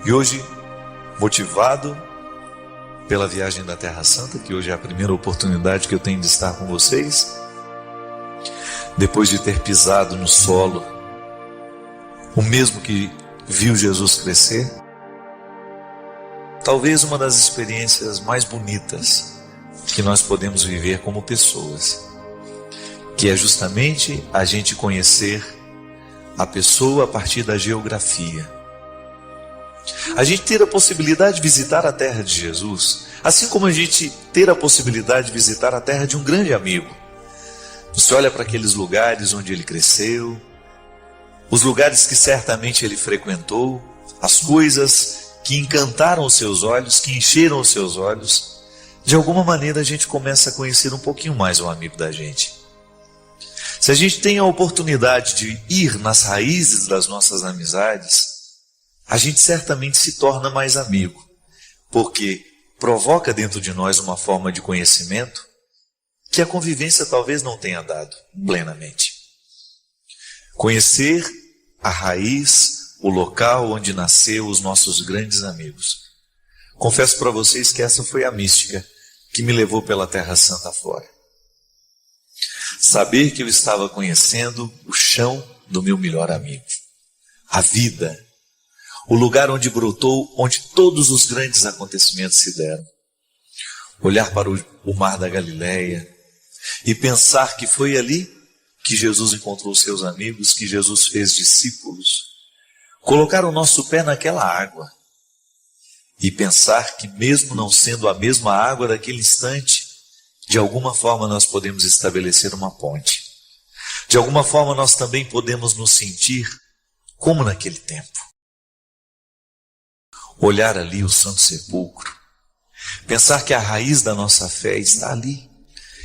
E hoje, motivado pela viagem da Terra Santa, que hoje é a primeira oportunidade que eu tenho de estar com vocês, depois de ter pisado no solo, o mesmo que viu Jesus crescer, talvez uma das experiências mais bonitas que nós podemos viver como pessoas, que é justamente a gente conhecer a pessoa a partir da geografia. A gente ter a possibilidade de visitar a terra de Jesus, assim como a gente ter a possibilidade de visitar a terra de um grande amigo. Você olha para aqueles lugares onde ele cresceu, os lugares que certamente ele frequentou, as coisas que encantaram os seus olhos, que encheram os seus olhos. De alguma maneira a gente começa a conhecer um pouquinho mais o amigo da gente. Se a gente tem a oportunidade de ir nas raízes das nossas amizades, a gente certamente se torna mais amigo, porque provoca dentro de nós uma forma de conhecimento que a convivência talvez não tenha dado plenamente. Conhecer a raiz, o local onde nasceu os nossos grandes amigos. Confesso para vocês que essa foi a mística que me levou pela Terra Santa fora. Saber que eu estava conhecendo o chão do meu melhor amigo, a vida, o lugar onde brotou, onde todos os grandes acontecimentos se deram. Olhar para o mar da Galileia e pensar que foi ali que Jesus encontrou seus amigos, que Jesus fez discípulos. Colocar o nosso pé naquela água e pensar que mesmo não sendo a mesma água daquele instante, de alguma forma nós podemos estabelecer uma ponte. De alguma forma nós também podemos nos sentir como naquele tempo. Olhar ali o Santo Sepulcro, pensar que a raiz da nossa fé está ali.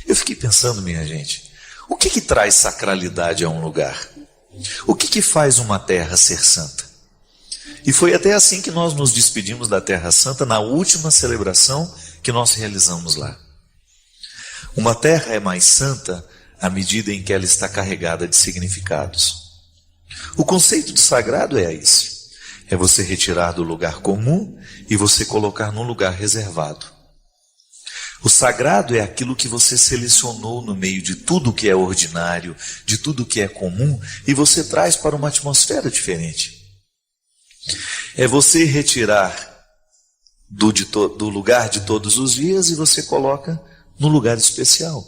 Eu fiquei pensando, minha gente, o que traz sacralidade a um lugar? O que faz uma terra ser santa? E foi até assim que nós nos despedimos da Terra Santa na última celebração que nós realizamos lá. Uma terra é mais santa à medida em que ela está carregada de significados. O conceito de sagrado é esse. É você retirar do lugar comum e você colocar num lugar reservado. O sagrado é aquilo que você selecionou no meio de tudo que é ordinário, de tudo que é comum, e você traz para uma atmosfera diferente. É você retirar do lugar de todos os dias e você coloca no lugar especial.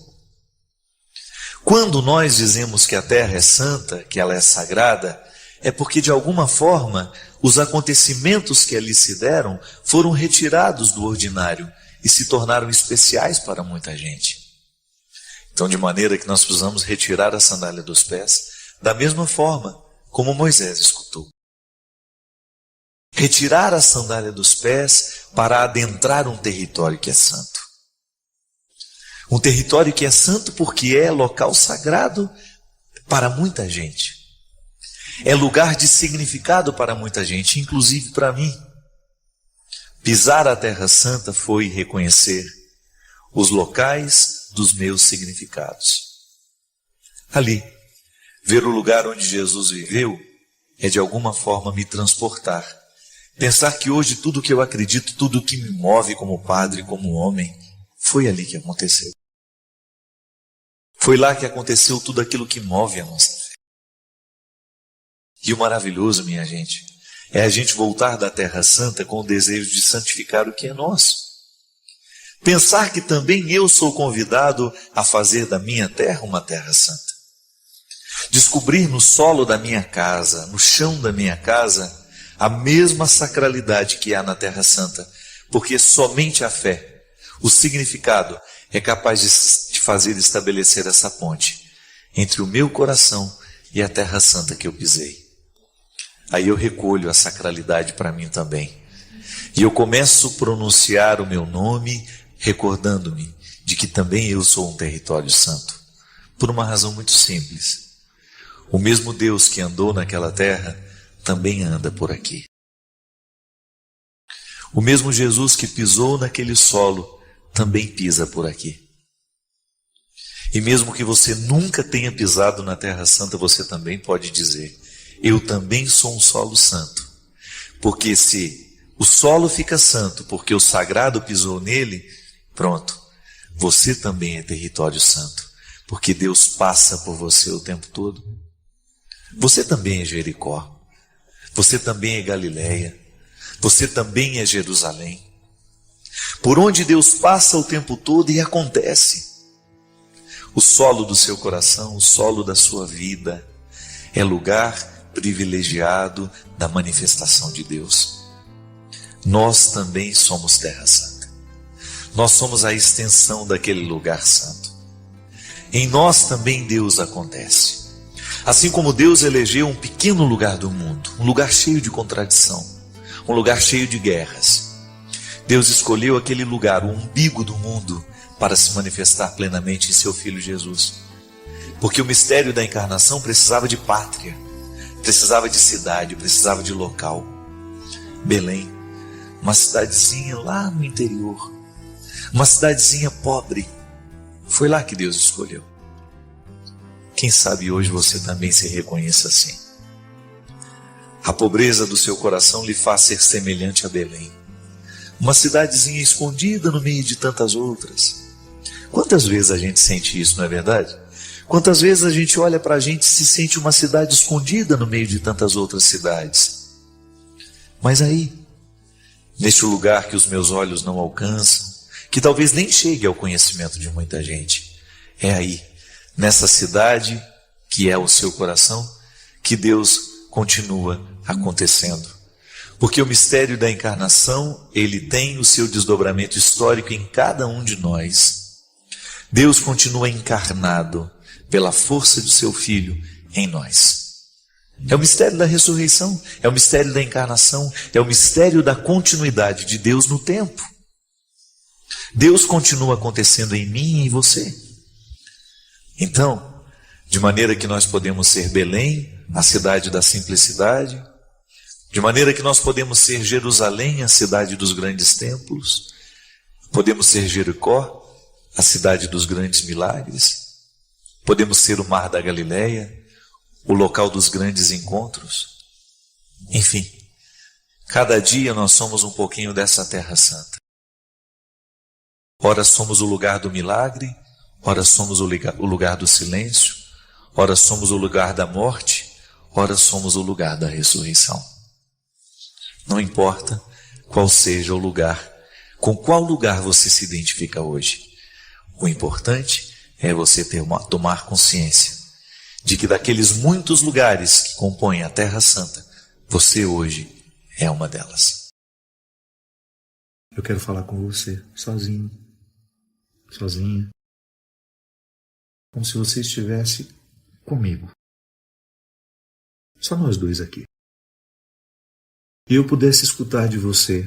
Quando nós dizemos que a terra é santa, que ela é sagrada, é porque de alguma forma os acontecimentos que ali se deram foram retirados do ordinário e se tornaram especiais para muita gente. Então, de maneira que nós precisamos retirar a sandália dos pés, da mesma forma como Moisés escutou. Retirar a sandália dos pés para adentrar um território que é santo. Um território que é santo porque é local sagrado para muita gente. É lugar de significado para muita gente, inclusive para mim. Pisar a Terra Santa foi reconhecer os locais dos meus significados. Ali, ver o lugar onde Jesus viveu é de alguma forma me transportar. Pensar que hoje tudo que eu acredito, tudo que me move como padre, como homem, foi ali que aconteceu. Foi lá que aconteceu tudo aquilo que move a nossa fé. E o maravilhoso, minha gente, é a gente voltar da Terra Santa com o desejo de santificar o que é nosso. Pensar que também eu sou convidado a fazer da minha terra uma terra santa. Descobrir no solo da minha casa, no chão da minha casa, a mesma sacralidade que há na Terra Santa, porque somente a fé, o significado, é capaz de fazer estabelecer essa ponte entre o meu coração e a Terra Santa que eu pisei. Aí eu recolho a sacralidade para mim também. E eu começo a pronunciar o meu nome, recordando-me de que também eu sou um território santo. Por uma razão muito simples. O mesmo Deus que andou naquela terra também anda por aqui. O mesmo Jesus que pisou naquele solo também pisa por aqui. E mesmo que você nunca tenha pisado na Terra Santa, você também pode dizer: eu também sou um solo santo. Porque se o solo fica santo porque o sagrado pisou nele, pronto, você também é território santo, porque Deus passa por você o tempo todo. Você também é Jericó, você também é Galileia, você também é Jerusalém. Por onde Deus passa o tempo todo e acontece. O solo do seu coração, o solo da sua vida, é lugar privilegiado da manifestação de Deus. Nós também somos terra santa. Nós somos a extensão daquele lugar santo. Em nós também Deus acontece. Assim como Deus elegeu um pequeno lugar do mundo, um lugar cheio de contradição, um lugar cheio de guerras. Deus escolheu aquele lugar, o umbigo do mundo, para se manifestar plenamente em seu Filho Jesus. Porque o mistério da encarnação precisava de pátria, precisava de cidade, precisava de local. Belém, uma cidadezinha lá no interior, uma cidadezinha pobre, foi lá que Deus escolheu. Quem sabe hoje você também se reconheça assim. A pobreza do seu coração lhe faz ser semelhante a Belém, uma cidadezinha escondida no meio de tantas outras. Quantas vezes a gente sente isso, não é verdade? Quantas vezes a gente olha para a gente e se sente uma cidade escondida no meio de tantas outras cidades. Mas aí, neste lugar que os meus olhos não alcançam, que talvez nem chegue ao conhecimento de muita gente, é aí, nessa cidade que é o seu coração, que Deus continua acontecendo. Porque o mistério da encarnação, ele tem o seu desdobramento histórico em cada um de nós. Deus continua encarnado pela força do seu Filho em nós. É o mistério da ressurreição, é o mistério da encarnação, é o mistério da continuidade de Deus no tempo. Deus continua acontecendo em mim e em você. Então, de maneira que nós podemos ser Belém, a cidade da simplicidade, de maneira que nós podemos ser Jerusalém, a cidade dos grandes templos, podemos ser Jericó, a cidade dos grandes milagres, podemos ser o Mar da Galileia, o local dos grandes encontros. Enfim, cada dia nós somos um pouquinho dessa terra santa. Ora somos o lugar do milagre, ora somos o lugar do silêncio, ora somos o lugar da morte, ora somos o lugar da ressurreição. Não importa qual seja o lugar, com qual lugar você se identifica hoje. O importante é você tomar consciência de que daqueles muitos lugares que compõem a Terra Santa, você hoje é uma delas. Eu quero falar com você, sozinho, sozinha, como se você estivesse comigo. Só nós dois aqui. E eu pudesse escutar de você.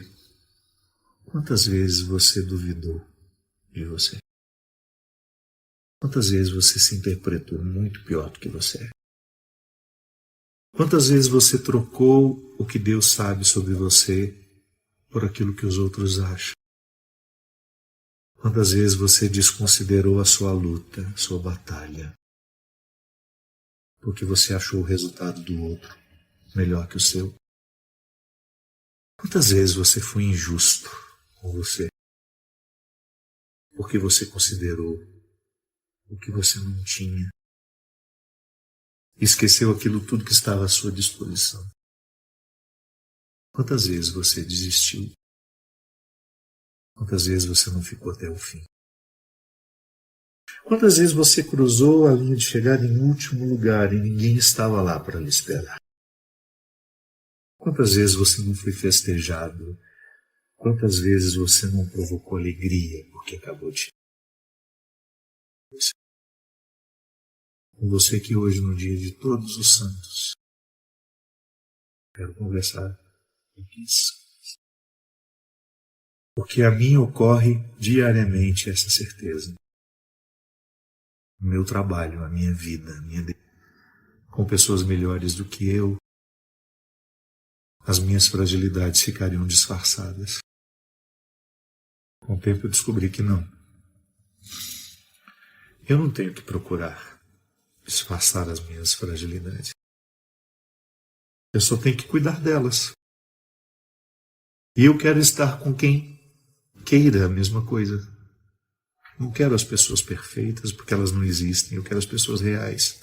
Quantas vezes você duvidou de você? Quantas vezes você se interpretou muito pior do que você é? Quantas vezes você trocou o que Deus sabe sobre você por aquilo que os outros acham? Quantas vezes você desconsiderou a sua luta, a sua batalha, porque você achou o resultado do outro melhor que o seu? Quantas vezes você foi injusto com você, porque você considerou o que você não tinha, esqueceu aquilo tudo que estava à sua disposição? Quantas vezes você desistiu? Quantas vezes você não ficou até o fim? Quantas vezes você cruzou a linha de chegada em último lugar e ninguém estava lá para lhe esperar? Quantas vezes você não foi festejado? Quantas vezes você não provocou alegria porque acabou de chegar? Com você que hoje, no dia de todos os santos, quero conversar com isso. Porque a mim ocorre diariamente essa certeza. O meu trabalho, a minha vida, com pessoas melhores do que eu, as minhas fragilidades ficariam disfarçadas. Com o tempo eu descobri que não. Eu não tenho que procurar disfarçar as minhas fragilidades. Eu só tenho que cuidar delas. E eu quero estar com quem queira a mesma coisa. Não quero as pessoas perfeitas, porque elas não existem. Eu quero as pessoas reais.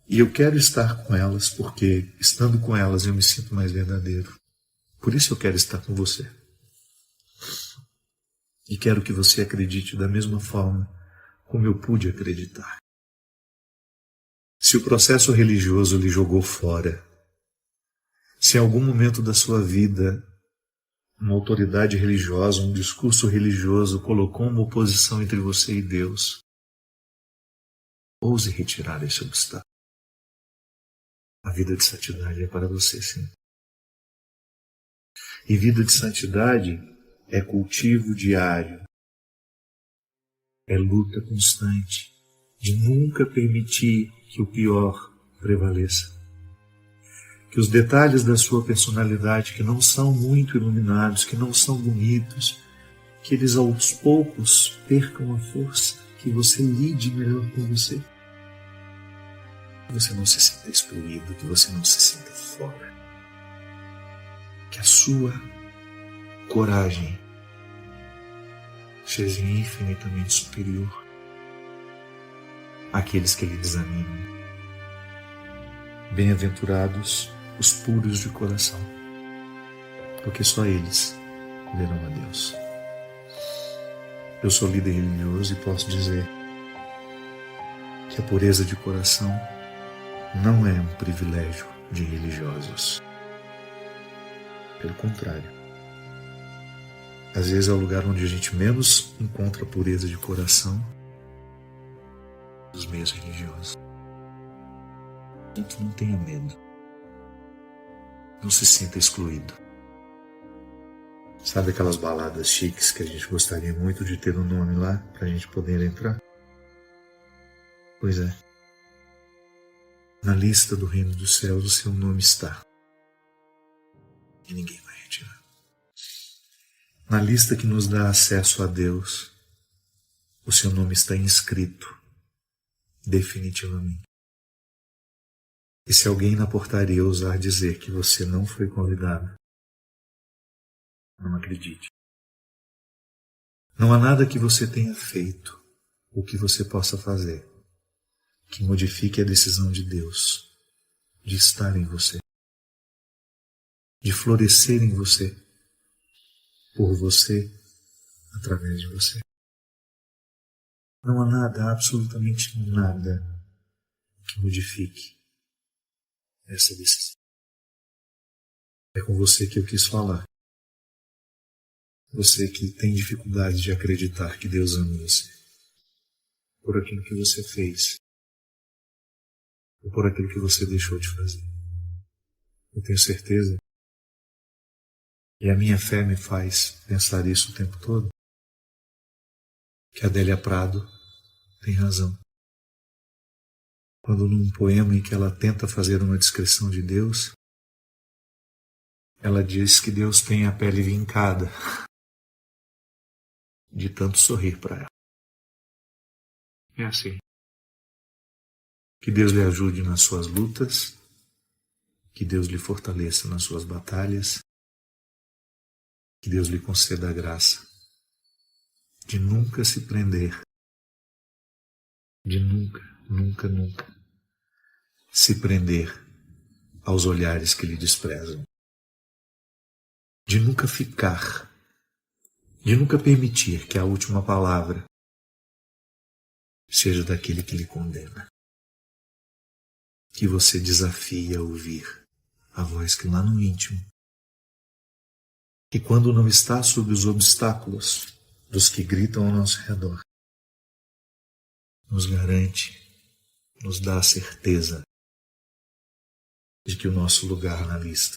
E eu quero estar com elas, porque estando com elas eu me sinto mais verdadeiro. Por isso eu quero estar com você. E quero que você acredite da mesma forma como eu pude acreditar. Se o processo religioso lhe jogou fora, se em algum momento da sua vida uma autoridade religiosa, um discurso religioso colocou uma oposição entre você e Deus, ouse retirar esse obstáculo. A vida de santidade é para você, sim. E vida de santidade é cultivo diário, é luta constante, de nunca permitir que o pior prevaleça. Que os detalhes da sua personalidade, que não são muito iluminados, que não são bonitos, que eles aos poucos percam a força, que você lide melhor com você. Que você não se sinta excluído, que você não se sinta fora. Que a sua coragem seja infinitamente superior àqueles que lhe desanimam. Bem-aventurados os puros de coração, porque só eles verão a Deus. Eu sou líder religioso e posso dizer que a pureza de coração não é um privilégio de religiosos. Pelo contrário, às vezes é o lugar onde a gente menos encontra pureza de coração dos meios religiosos. Portanto, não tenha medo. Não se sinta excluído. Sabe aquelas baladas chiques que a gente gostaria muito de ter um nome lá para a gente poder entrar? Pois é. Na lista do reino dos céus o seu nome está. E ninguém vai retirar. Na lista que nos dá acesso a Deus, o seu nome está inscrito definitivamente. E se alguém na portaria ousar dizer que você não foi convidado, não acredite. Não há nada que você tenha feito ou que você possa fazer que modifique a decisão de Deus de estar em você, de florescer em você, por você, através de você. Não há nada, absolutamente nada, que modifique essa decisão. É com você que eu quis falar. Você que tem dificuldade de acreditar que Deus ama você. Por aquilo que você fez. Ou por aquilo que você deixou de fazer. Eu tenho certeza. E a minha fé me faz pensar isso o tempo todo. Que a Adélia Prado tem razão. Quando num poema em que ela tenta fazer uma descrição de Deus, ela diz que Deus tem a pele vincada de tanto sorrir para ela. É assim. Que Deus lhe ajude nas suas lutas, que Deus lhe fortaleça nas suas batalhas, que Deus lhe conceda a graça de nunca se prender, de nunca se prender aos olhares que lhe desprezam, de nunca ficar, de nunca permitir que a última palavra seja daquele que lhe condena. Que você desafie a ouvir a voz que lá no íntimo, que quando não está sob os obstáculos dos que gritam ao nosso redor, nos garante, nos dá a certeza de que o nosso lugar na lista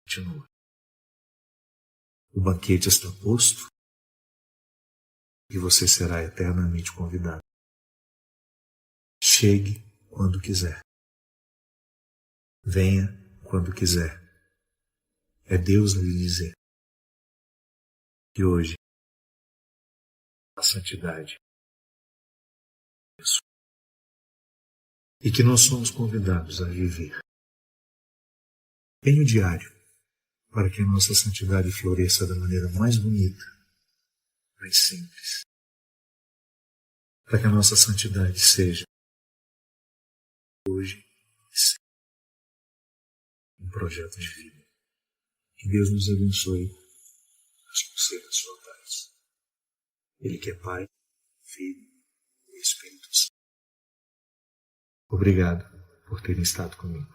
continua. O banquete está posto e você será eternamente convidado. Chegue quando quiser. Venha quando quiser. É Deus a lhe dizer que hoje a santidade é isso. E que nós somos convidados a viver bem o diário, para que a nossa santidade floresça da maneira mais bonita, mais simples. Para que a nossa santidade seja, hoje, um projeto de vida. Que Deus nos abençoe com ser da sua paz. Ele que é Pai, Filho e Espírito Santo. Obrigado por terem estado comigo.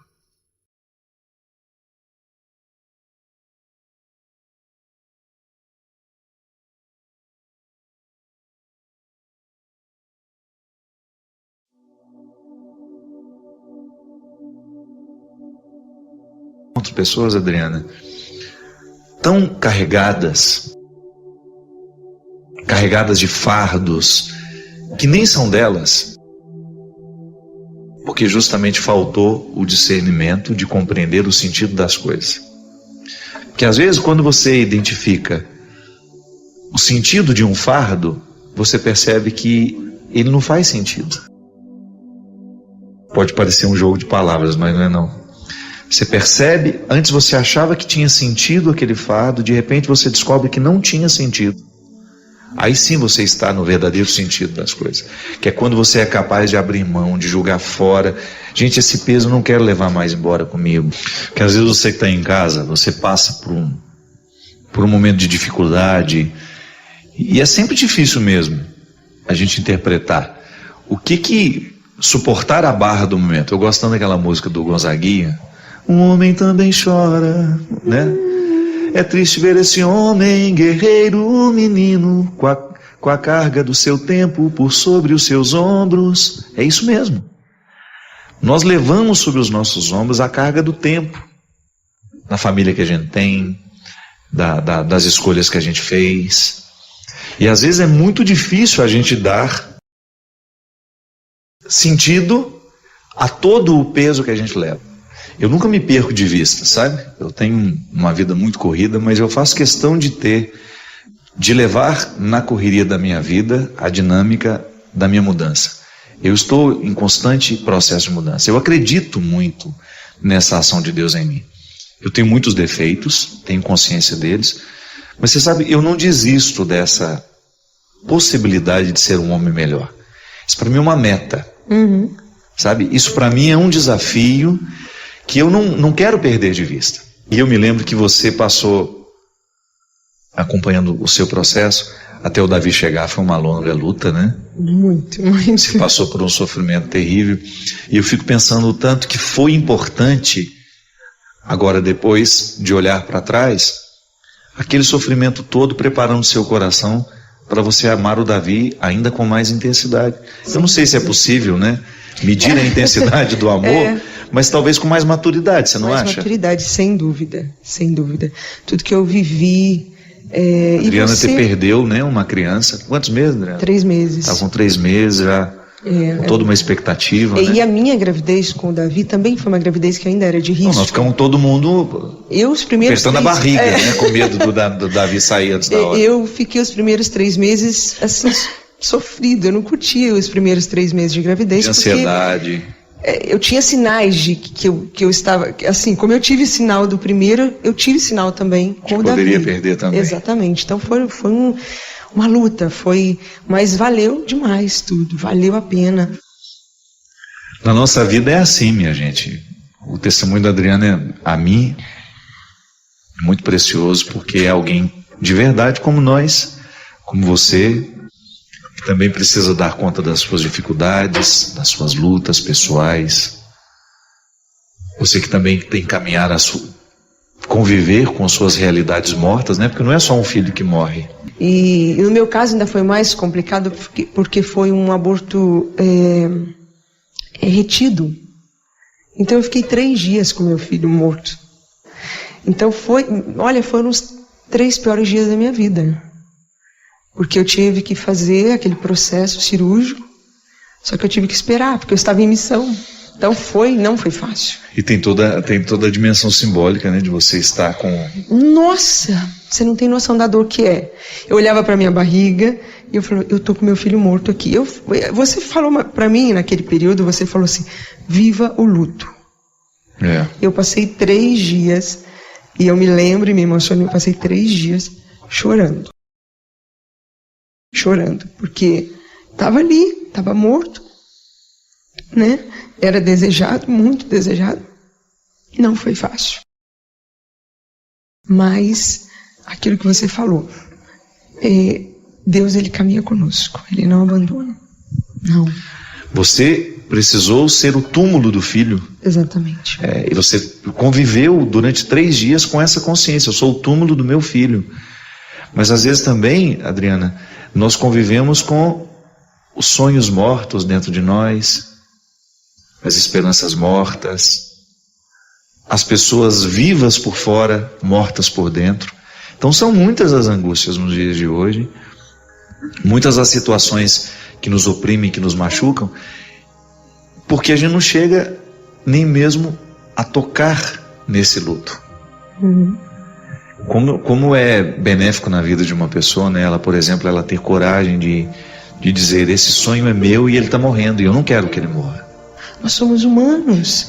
Outras pessoas, Adriana, tão carregadas de fardos que nem são delas, porque justamente faltou o discernimento de compreender o sentido das coisas. Porque às vezes quando você identifica o sentido de um fardo, você percebe que ele não faz sentido. Pode parecer um jogo de palavras, mas não é não. Você percebe, antes você achava que tinha sentido aquele fardo, de repente você descobre que não tinha sentido. Aí sim você está no verdadeiro sentido das coisas, que é quando você é capaz de abrir mão, de jogar fora. Gente, esse peso eu não quero levar mais embora comigo. Porque às vezes você que está em casa, você passa por um momento de dificuldade, e é sempre difícil mesmo a gente interpretar o que suportar a barra do momento. Eu gosto tanto daquela música do Gonzaguinha, um homem também chora, né? É triste ver esse homem, guerreiro, menino, com a carga do seu tempo por sobre os seus ombros. É isso mesmo. Nós levamos sobre os nossos ombros a carga do tempo, da família que a gente tem, das escolhas que a gente fez. E às vezes é muito difícil a gente dar sentido a todo o peso que a gente leva. Eu nunca me perco de vista, sabe? Eu tenho uma vida muito corrida, mas eu faço questão de levar na correria da minha vida a dinâmica da minha mudança. Eu estou em constante processo de mudança. Eu acredito muito nessa ação de Deus em mim. Eu tenho muitos defeitos, tenho consciência deles, mas você sabe, eu não desisto dessa possibilidade de ser um homem melhor. Isso para mim é uma meta. Sabe? Isso para mim é um desafio que eu não quero perder de vista. E eu me lembro que você passou acompanhando o seu processo até o Davi chegar. Foi uma longa luta, né? Muito. Você passou por um sofrimento terrível. E eu fico pensando o tanto que foi importante, agora depois de olhar para trás, aquele sofrimento todo preparando seu coração para você amar o Davi ainda com mais intensidade. Eu não sei se é possível, né? Medir a intensidade do amor, mas talvez com mais maturidade, você não acha? Mais maturidade, sem dúvida, sem dúvida. Tudo que eu vivi... Adriana, você perdeu, né, uma criança. Quantos meses, Adriana? 3 meses. Estava com 3 meses já, com toda uma expectativa, né? E a minha gravidez com o Davi também foi uma gravidez que ainda era de risco. Nós ficamos todo mundo apertando a barriga, né, com medo do Davi sair antes da hora. Eu fiquei os primeiros 3 meses, assim, sofrido. Eu não curtia os primeiros 3 meses de gravidez. De ansiedade. Eu tinha sinais de que eu estava... Assim, como eu tive sinal do primeiro, eu tive sinal também com o Davi. Poderia perder também. Exatamente. Então foi uma luta, mas valeu demais tudo, valeu a pena. Na nossa vida é assim, minha gente. O testemunho da Adriana, a mim, é muito precioso, porque é alguém de verdade como nós, como você, que também precisa dar conta das suas dificuldades, das suas lutas pessoais. Você que também tem que caminhar conviver com suas realidades mortas, né? Porque não é só um filho que morre. E no meu caso ainda foi mais complicado porque foi um aborto retido. Então eu fiquei 3 dias com meu filho morto. Então foram os 3 piores dias da minha vida. Porque eu tive que fazer aquele processo cirúrgico, só que eu tive que esperar, porque eu estava em missão. Então não foi fácil. E tem toda a dimensão simbólica, né, de você estar com... Nossa, você não tem noção da dor que é. Eu olhava para minha barriga e eu falei, eu tô com meu filho morto aqui. Você falou para mim naquele período, você falou assim, viva o luto. Eu passei 3 dias E eu me lembro e me emocionei, eu passei 3 dias chorando. Chorando, porque estava ali, estava morto, né? Era desejado, muito desejado. Não foi fácil. Mas, aquilo que você falou, Deus, Ele caminha conosco, Ele não abandona. Não. Você precisou ser o túmulo do filho. Exatamente. E você conviveu durante 3 dias com essa consciência, eu sou o túmulo do meu filho. Mas às vezes também, Adriana, nós convivemos com os sonhos mortos dentro de nós, as esperanças mortas, as pessoas vivas por fora, mortas por dentro. Então são muitas as angústias nos dias de hoje, muitas as situações que nos oprimem, que nos machucam, porque a gente não chega nem mesmo a tocar nesse luto. Como é benéfico na vida de uma pessoa, né? Ela, por exemplo, ela ter coragem de dizer, esse sonho é meu e ele está morrendo, e eu não quero que ele morra. Nós somos humanos,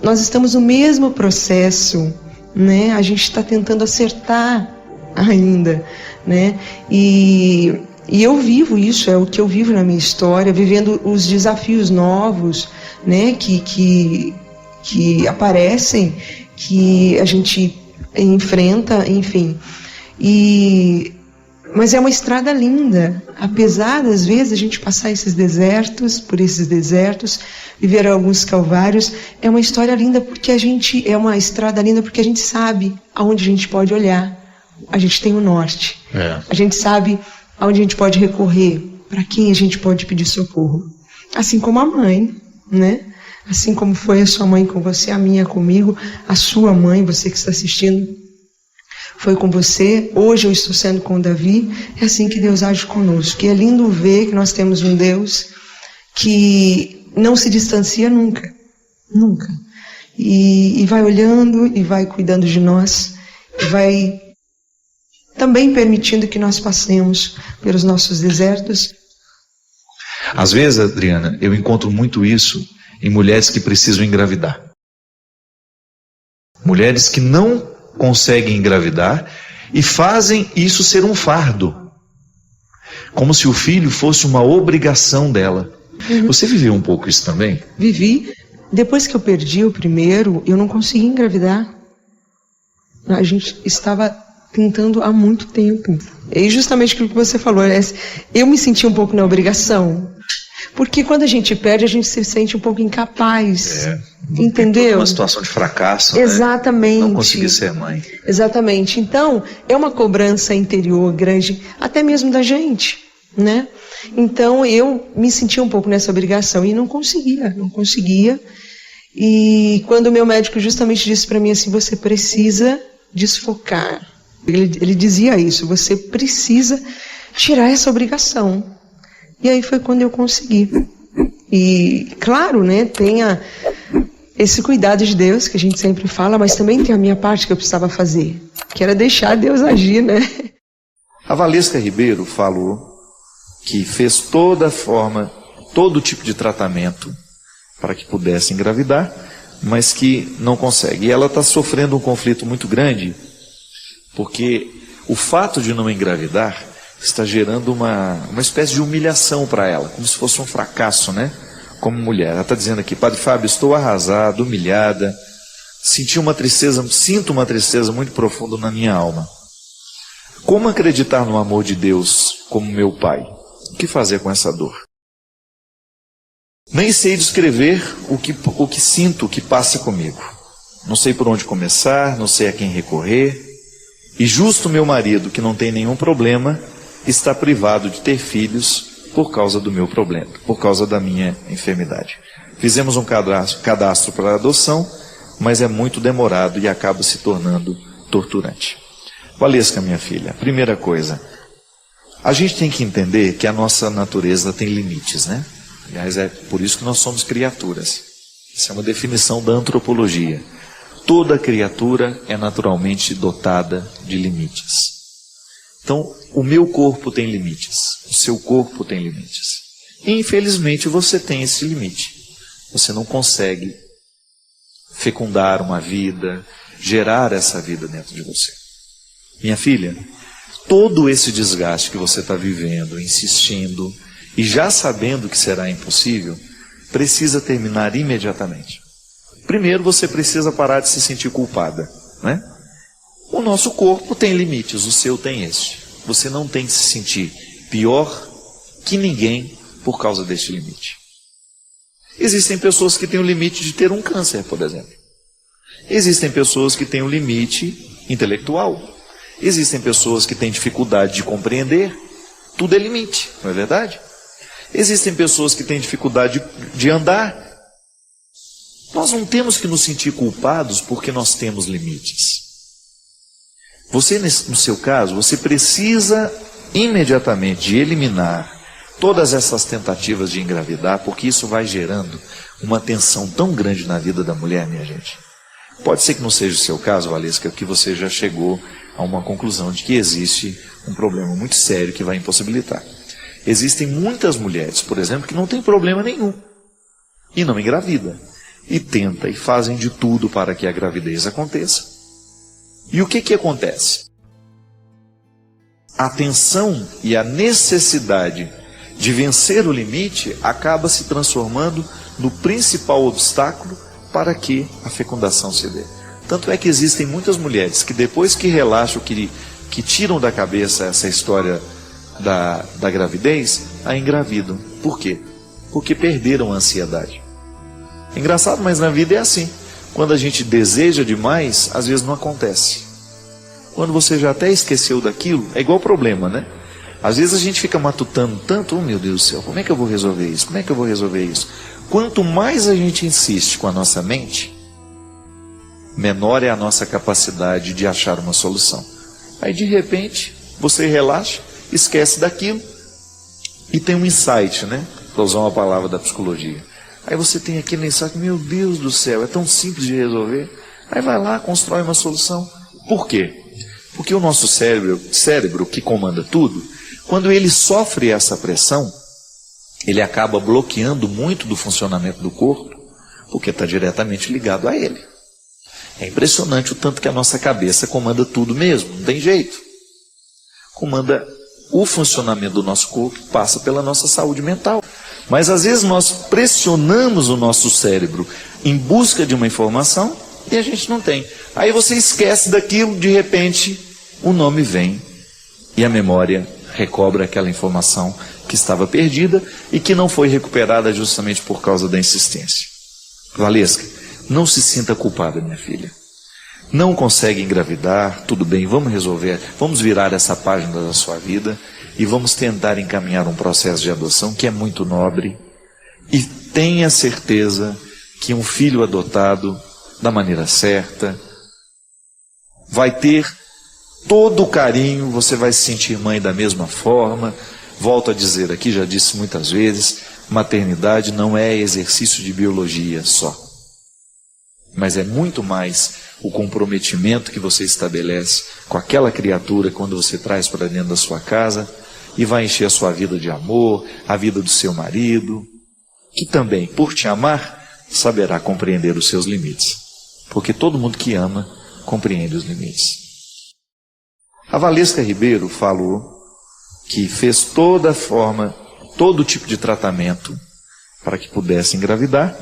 nós estamos no mesmo processo, né? A gente está tentando acertar ainda, né? E eu vivo isso, é o que eu vivo na minha história, vivendo os desafios novos, né? Que aparecem, que a gente enfrenta, enfim. Mas é uma estrada linda, apesar das vezes a gente passar por esses desertos, viver alguns calvários, é uma história linda porque é uma estrada linda porque a gente sabe aonde a gente pode olhar, a gente tem o norte, a gente sabe aonde a gente pode recorrer, para quem a gente pode pedir socorro, assim como a mãe, né? Assim como foi a sua mãe com você, a minha comigo, a sua mãe, você que está assistindo, foi com você, hoje eu estou sendo com o Davi, é assim que Deus age conosco. E é lindo ver que nós temos um Deus que não se distancia nunca, nunca. E vai olhando e vai cuidando de nós, e vai também permitindo que nós passemos pelos nossos desertos. Às vezes, Adriana, eu encontro muito isso em mulheres que precisam engravidar. Mulheres que não conseguem engravidar e fazem isso ser um fardo, como se o filho fosse uma obrigação dela. Você viveu um pouco isso também? Vivi. Depois que eu perdi o primeiro, eu não consegui engravidar. A gente estava tentando há muito tempo. E justamente aquilo que você falou, eu me senti um pouco na obrigação. Porque quando a gente perde, a gente se sente um pouco incapaz. Entendeu? Uma situação de fracasso. Exatamente. Né? Não conseguir ser mãe. Exatamente. Então, é uma cobrança interior grande, até mesmo da gente, né? Então, eu me sentia um pouco nessa obrigação e não conseguia. E quando o meu médico justamente disse para mim assim, você precisa desfocar. Ele dizia isso, você precisa tirar essa obrigação. E aí foi quando eu consegui. E, claro, né, tem esse cuidado de Deus, que a gente sempre fala, mas também tem a minha parte que eu precisava fazer, que era deixar Deus agir, né? A Valesca Ribeiro falou que fez todo tipo de tratamento para que pudesse engravidar, mas que não consegue. E ela está sofrendo um conflito muito grande, porque o fato de não engravidar está gerando uma espécie de humilhação para ela, como se fosse um fracasso, né? Como mulher. Ela está dizendo aqui, Padre Fábio, estou arrasada, humilhada, sinto uma tristeza muito profunda na minha alma. Como acreditar no amor de Deus como meu Pai? O que fazer com essa dor? Nem sei descrever o que sinto, o que passa comigo. Não sei por onde começar, não sei a quem recorrer. E justo meu marido, que não tem nenhum problema, está privado de ter filhos por causa do meu problema, por causa da minha enfermidade. Fizemos um cadastro para adoção, mas é muito demorado e acaba se tornando torturante. Valesca, minha filha, primeira coisa, a gente tem que entender que a nossa natureza tem limites, né? Aliás, é por isso que nós somos criaturas. Isso é uma definição da antropologia. Toda criatura é naturalmente dotada de limites. Então, o meu corpo tem limites, o seu corpo tem limites. E, infelizmente, você tem esse limite. Você não consegue fecundar uma vida, gerar essa vida dentro de você. Minha filha, todo esse desgaste que você está vivendo, insistindo, e já sabendo que será impossível, precisa terminar imediatamente. Primeiro, você precisa parar de se sentir culpada, né? O nosso corpo tem limites, o seu tem este. Você não tem que se sentir pior que ninguém por causa deste limite. Existem pessoas que têm o limite de ter um câncer, por exemplo. Existem pessoas que têm o limite intelectual. Existem pessoas que têm dificuldade de compreender. Tudo é limite, não é verdade? Existem pessoas que têm dificuldade de andar. Nós não temos que nos sentir culpados porque nós temos limites. Você, no seu caso, você precisa imediatamente eliminar todas essas tentativas de engravidar, porque isso vai gerando uma tensão tão grande na vida da mulher, minha gente. Pode ser que não seja o seu caso, Valesca, que você já chegou a uma conclusão de que existe um problema muito sério que vai impossibilitar. Existem muitas mulheres, por exemplo, que não têm problema nenhum e não engravidam. E tentam e fazem de tudo para que a gravidez aconteça. E o que acontece? A tensão e a necessidade de vencer o limite acaba se transformando no principal obstáculo para que a fecundação se dê. Tanto é que existem muitas mulheres que depois que relaxam, que tiram da cabeça essa história da gravidez, a engravidam. Por quê? Porque perderam a ansiedade. É engraçado, mas na vida é assim. Quando a gente deseja demais, às vezes não acontece. Quando você já até esqueceu daquilo, é igual problema, né? Às vezes a gente fica matutando tanto, oh meu Deus do céu, como é que eu vou resolver isso? Como é que eu vou resolver isso? Quanto mais a gente insiste com a nossa mente, menor é a nossa capacidade de achar uma solução. Aí de repente, você relaxa, esquece daquilo e tem um insight, né? Para usar uma palavra da psicologia. Aí você tem aquele insight, meu Deus do céu, é tão simples de resolver. Aí vai lá, constrói uma solução. Por quê? Porque o nosso cérebro que comanda tudo, quando ele sofre essa pressão, ele acaba bloqueando muito do funcionamento do corpo, porque está diretamente ligado a ele. É impressionante o tanto que a nossa cabeça comanda tudo mesmo, não tem jeito. Comanda o funcionamento do nosso corpo, passa pela nossa saúde mental. Mas às vezes nós pressionamos o nosso cérebro em busca de uma informação e a gente não tem. Aí você esquece daquilo, de repente o nome vem e a memória recobra aquela informação que estava perdida e que não foi recuperada justamente por causa da insistência. Valesca, não se sinta culpada, minha filha. Não consegue engravidar, tudo bem, vamos resolver, vamos virar essa página da sua vida e vamos tentar encaminhar um processo de adoção que é muito nobre. E tenha certeza que um filho adotado, da maneira certa, vai ter todo o carinho, você vai se sentir mãe da mesma forma. Volto a dizer aqui, já disse muitas vezes, maternidade não é exercício de biologia só, mas é muito mais o comprometimento que você estabelece com aquela criatura quando você traz para dentro da sua casa e vai encher a sua vida de amor, a vida do seu marido, que também, por te amar, saberá compreender os seus limites, porque todo mundo que ama compreende os limites. A Valesca Ribeiro falou que fez todo tipo de tratamento para que pudesse engravidar,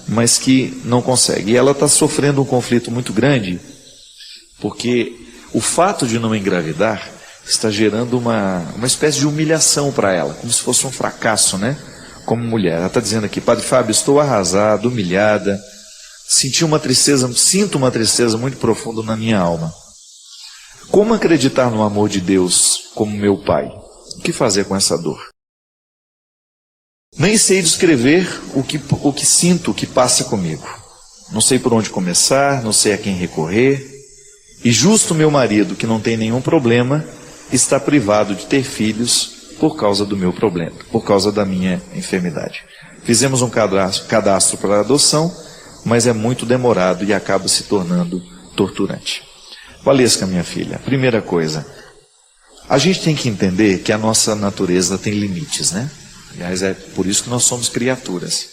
mas que não consegue. E ela está sofrendo um conflito muito grande, porque o fato de não engravidar está gerando uma espécie de humilhação para ela, como se fosse um fracasso, né? Como mulher. Ela está dizendo aqui, Padre Fábio, estou arrasada, humilhada, sinto uma tristeza muito profunda na minha alma. Como acreditar no amor de Deus como meu Pai? O que fazer com essa dor? Nem sei descrever o que sinto, o que passa comigo. Não sei por onde começar, não sei a quem recorrer. E justo meu marido, que não tem nenhum problema, está privado de ter filhos por causa do meu problema, por causa da minha enfermidade. Fizemos um cadastro para adoção, mas é muito demorado e acaba se tornando torturante. Valesca, minha filha, primeira coisa, a gente tem que entender que a nossa natureza tem limites, né? Aliás, é por isso que nós somos criaturas.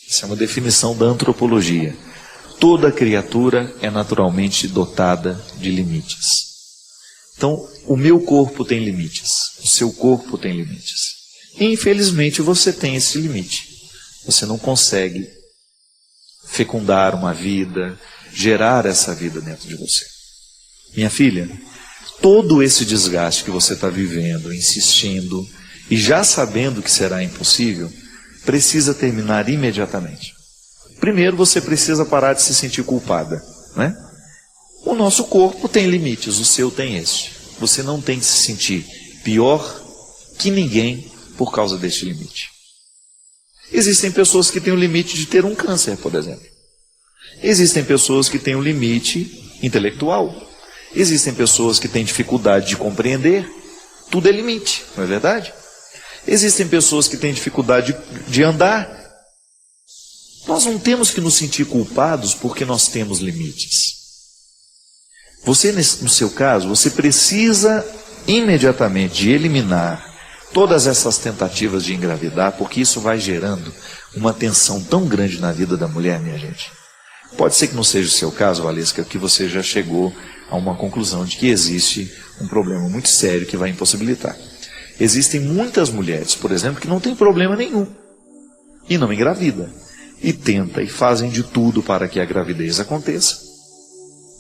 Isso é uma definição da antropologia. toda criatura é naturalmente dotada de limites. Então, o meu corpo tem limites, o seu corpo tem limites. E, infelizmente, você tem esse limite. Você não consegue fecundar uma vida, gerar essa vida dentro de você. Minha filha, todo esse desgaste que você está vivendo, insistindo, e já sabendo que será impossível, precisa terminar imediatamente. Primeiro, você precisa parar de se sentir culpada, né? O nosso corpo tem limites, o seu tem este. Você não tem que se sentir pior que ninguém por causa deste limite. Existem pessoas que têm o limite de ter um câncer, por exemplo. Existem pessoas que têm o limite intelectual. Existem pessoas que têm dificuldade de compreender. Tudo é limite, não é verdade? Existem pessoas que têm dificuldade de andar. Nós não temos que nos sentir culpados porque nós temos limites. Você, no seu caso, você precisa imediatamente de eliminar todas essas tentativas de engravidar, porque isso vai gerando uma tensão tão grande na vida da mulher, minha gente. Pode ser que não seja o seu caso, Valesca, que você já chegou a uma conclusão de que existe um problema muito sério que vai impossibilitar. Existem muitas mulheres, por exemplo, que não têm problema nenhum e não engravida. E tenta e fazem de tudo para que a gravidez aconteça.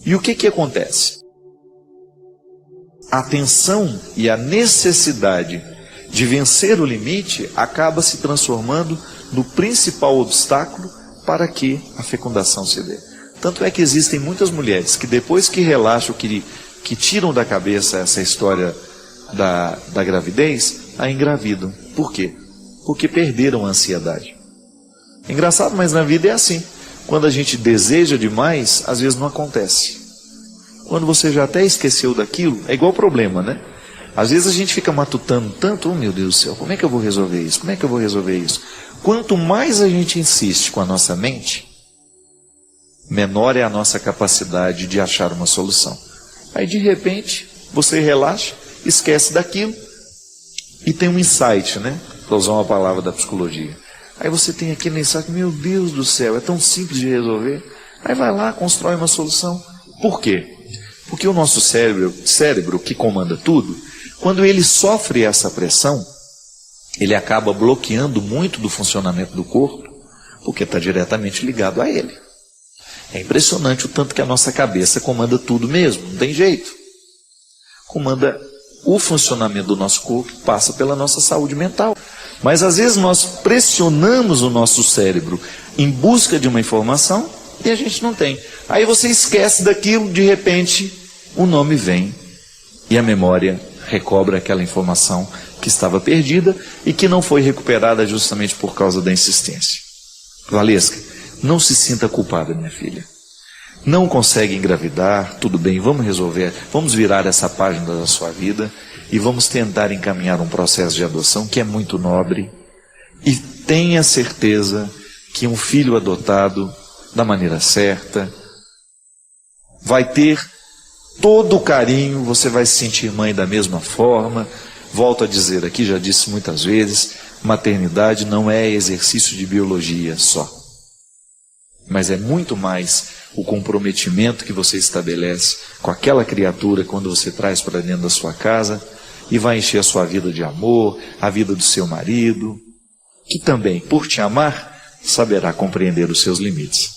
E o que acontece? A tensão e a necessidade de vencer o limite acaba se transformando no principal obstáculo para que a fecundação se dê. Tanto é que existem muitas mulheres que depois que relaxam, que tiram da cabeça essa história da gravidez, a engravidam. Por quê? Porque perderam a ansiedade. É engraçado, mas na vida é assim. Quando a gente deseja demais, às vezes não acontece. Quando você já até esqueceu daquilo, é igual problema, né? Às vezes a gente fica matutando tanto, oh meu Deus do céu, como é que eu vou resolver isso? Como é que eu vou resolver isso? Quanto mais a gente insiste com a nossa mente, menor é a nossa capacidade de achar uma solução. Aí de repente, você relaxa, esquece daquilo e tem um insight, né? Para usar uma palavra da psicologia. Aí você tem aquele insight, meu Deus do céu, é tão simples de resolver. Aí vai lá, constrói uma solução. Por quê? Porque o nosso cérebro que comanda tudo, quando ele sofre essa pressão, ele acaba bloqueando muito do funcionamento do corpo, porque está diretamente ligado a ele. É impressionante o tanto que a nossa cabeça comanda tudo mesmo, não tem jeito. Comanda o funcionamento do nosso corpo, passa pela nossa saúde mental. Mas às vezes nós pressionamos o nosso cérebro em busca de uma informação e a gente não tem. Aí você esquece daquilo, de repente o nome vem e a memória recobra aquela informação que estava perdida e que não foi recuperada justamente por causa da insistência. Valesca, não se sinta culpada, minha filha. Não consegue engravidar, tudo bem, vamos resolver, vamos virar essa página da sua vida e vamos tentar encaminhar um processo de adoção que é muito nobre. E tenha certeza que um filho adotado, da maneira certa, vai ter todo o carinho, você vai se sentir mãe da mesma forma. Volto a dizer aqui, já disse muitas vezes, maternidade não é exercício de biologia só, mas é muito mais o comprometimento que você estabelece com aquela criatura quando você traz para dentro da sua casa e vai encher a sua vida de amor, a vida do seu marido, que também, por te amar, saberá compreender os seus limites,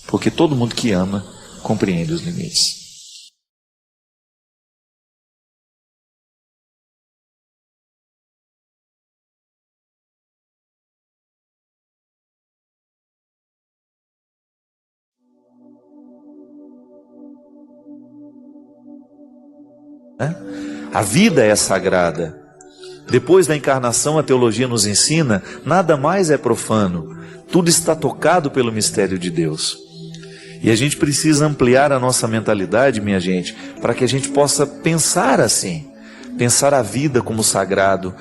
porque todo mundo que ama compreende os limites. A vida é sagrada. Depois da encarnação, a teologia nos ensina, nada mais é profano. Tudo está tocado pelo mistério de Deus. E a gente precisa ampliar a nossa mentalidade, minha gente, para que a gente possa pensar assim. Pensar a vida como sagrado.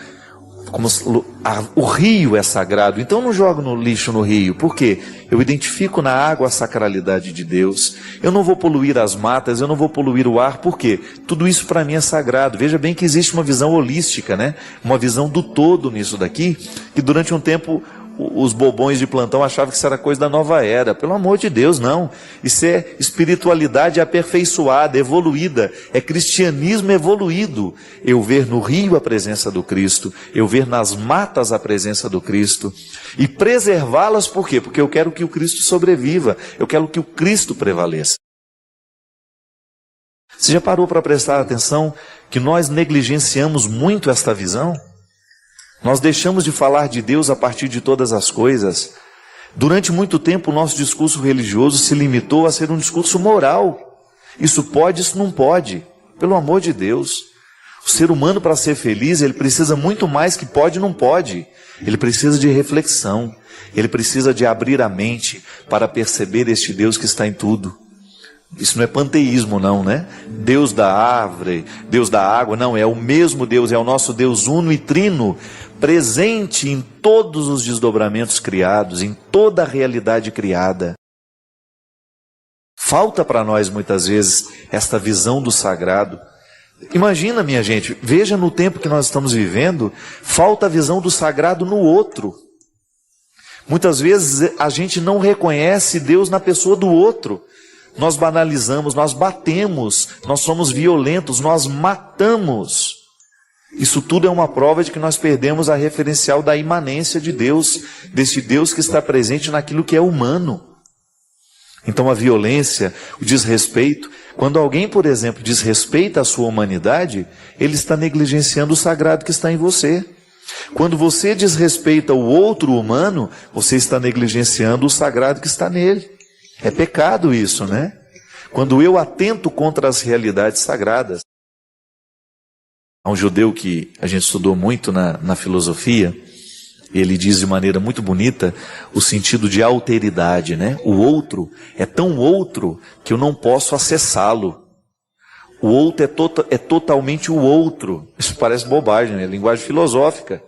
Como o rio é sagrado, então eu não jogo no lixo no rio. Por quê? Eu identifico na água a sacralidade de Deus. Eu não vou poluir as matas, eu não vou poluir o ar. Por quê? Tudo isso para mim é sagrado. Veja bem que existe uma visão holística, né? Uma visão do todo nisso daqui, que durante um tempo os bobões de plantão achavam que isso era coisa da nova era. Pelo amor de Deus, não. Isso é espiritualidade aperfeiçoada, evoluída. É cristianismo evoluído. Eu ver no rio a presença do Cristo, eu ver nas matas a presença do Cristo e preservá-las. Por quê? Porque eu quero que o Cristo sobreviva, eu quero que o Cristo prevaleça. Você já parou para prestar atenção que nós negligenciamos muito esta visão? Nós deixamos de falar de Deus a partir de todas as coisas. Durante muito tempo o nosso discurso religioso se limitou a ser um discurso moral. Isso pode, isso não pode. Pelo amor de Deus. O ser humano, para ser feliz, ele precisa muito mais que pode e não pode. Ele precisa de reflexão. Ele precisa de abrir a mente para perceber este Deus que está em tudo. Isso não é panteísmo não, né? Deus da árvore, Deus da água, não, é o mesmo Deus, é o nosso Deus uno e trino, presente em todos os desdobramentos criados, em toda a realidade criada. Falta para nós muitas vezes esta visão do sagrado. Imagina, minha gente, veja no tempo que nós estamos vivendo, falta a visão do sagrado no outro. Muitas vezes a gente não reconhece Deus na pessoa do outro. Nós banalizamos, nós batemos, nós somos violentos, nós matamos. Isso tudo é uma prova de que nós perdemos a referencial da imanência de Deus, desse Deus que está presente naquilo que é humano. Então a violência, o desrespeito, quando alguém, por exemplo, desrespeita a sua humanidade, ele está negligenciando o sagrado que está em você. Quando você desrespeita o outro humano, você está negligenciando o sagrado que está nele. É pecado isso, né? Quando eu atento contra as realidades sagradas. Há um judeu que a gente estudou muito na filosofia, ele diz de maneira muito bonita o sentido de alteridade, né? O outro é tão outro que eu não posso acessá-lo. O outro é totalmente o outro. Isso parece bobagem, né? Linguagem filosófica.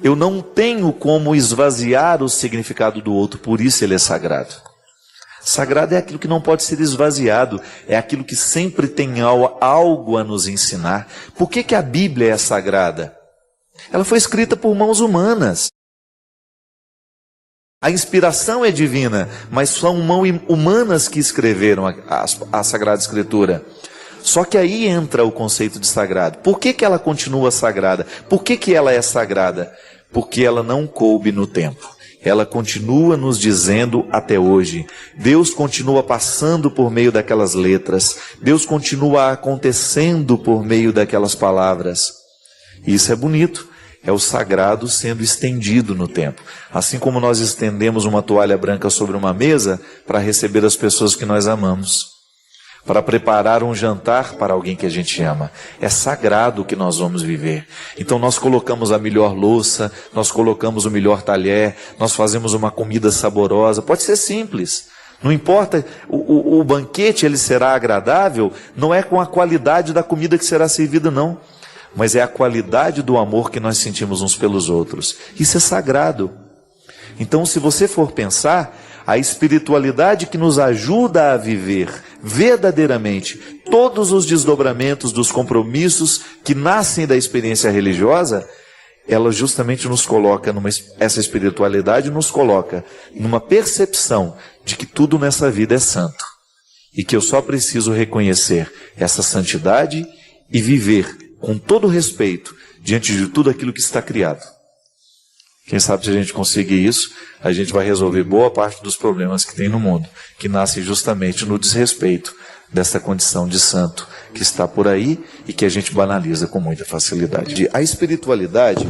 Eu não tenho como esvaziar o significado do outro, por isso ele é sagrado. Sagrado é aquilo que não pode ser esvaziado, é aquilo que sempre tem algo a nos ensinar. Por que a Bíblia é sagrada? Ela foi escrita por mãos humanas. A inspiração é divina, mas são mãos humanas que escreveram a Sagrada Escritura. Só que aí entra o conceito de sagrado. Por que ela continua sagrada? Por que ela é sagrada? Porque ela não coube no tempo. Ela continua nos dizendo até hoje. Deus continua passando por meio daquelas letras. Deus continua acontecendo por meio daquelas palavras. E isso é bonito. É o sagrado sendo estendido no tempo. Assim como nós estendemos uma toalha branca sobre uma mesa para receber as pessoas que nós amamos. Para preparar um jantar para alguém que a gente ama. É sagrado o que nós vamos viver. Então nós colocamos a melhor louça, nós colocamos o melhor talher, nós fazemos uma comida saborosa. Pode ser simples. Não importa, o banquete ele será agradável, não é com a qualidade da comida que será servida não. Mas é a qualidade do amor que nós sentimos uns pelos outros. Isso é sagrado. Então se você for pensar, a espiritualidade que nos ajuda a viver verdadeiramente todos os desdobramentos dos compromissos que nascem da experiência religiosa, ela justamente nos coloca essa espiritualidade nos coloca numa percepção de que tudo nessa vida é santo e que eu só preciso reconhecer essa santidade e viver com todo respeito diante de tudo aquilo que está criado. Quem sabe se a gente conseguir isso, a gente vai resolver boa parte dos problemas que tem no mundo, que nascem justamente no desrespeito dessa condição de santo que está por aí e que a gente banaliza com muita facilidade. A espiritualidade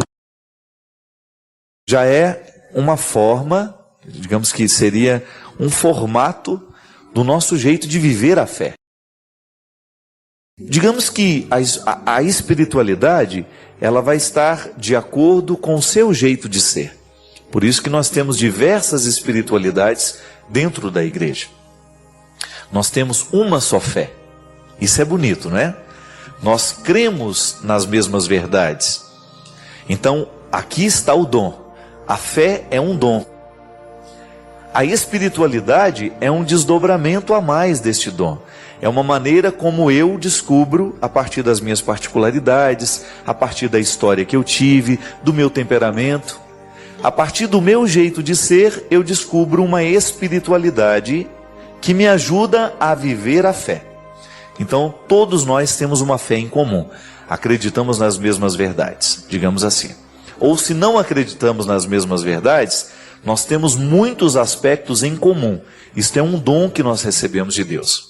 já é uma forma, digamos que seria um formato do nosso jeito de viver a fé. Digamos que a espiritualidade ela vai estar de acordo com o seu jeito de ser. Por isso que nós temos diversas espiritualidades dentro da igreja. Nós temos uma só fé. Isso é bonito, não é? Nós cremos nas mesmas verdades. Então, aqui está o dom. A fé é um dom. A espiritualidade é um desdobramento a mais deste dom. É uma maneira como eu descubro, a partir das minhas particularidades, a partir da história que eu tive, do meu temperamento. A partir do meu jeito de ser, eu descubro uma espiritualidade que me ajuda a viver a fé. Então, todos nós temos uma fé em comum. Acreditamos nas mesmas verdades, digamos assim. Ou se não acreditamos nas mesmas verdades, nós temos muitos aspectos em comum. Isto é um dom que nós recebemos de Deus.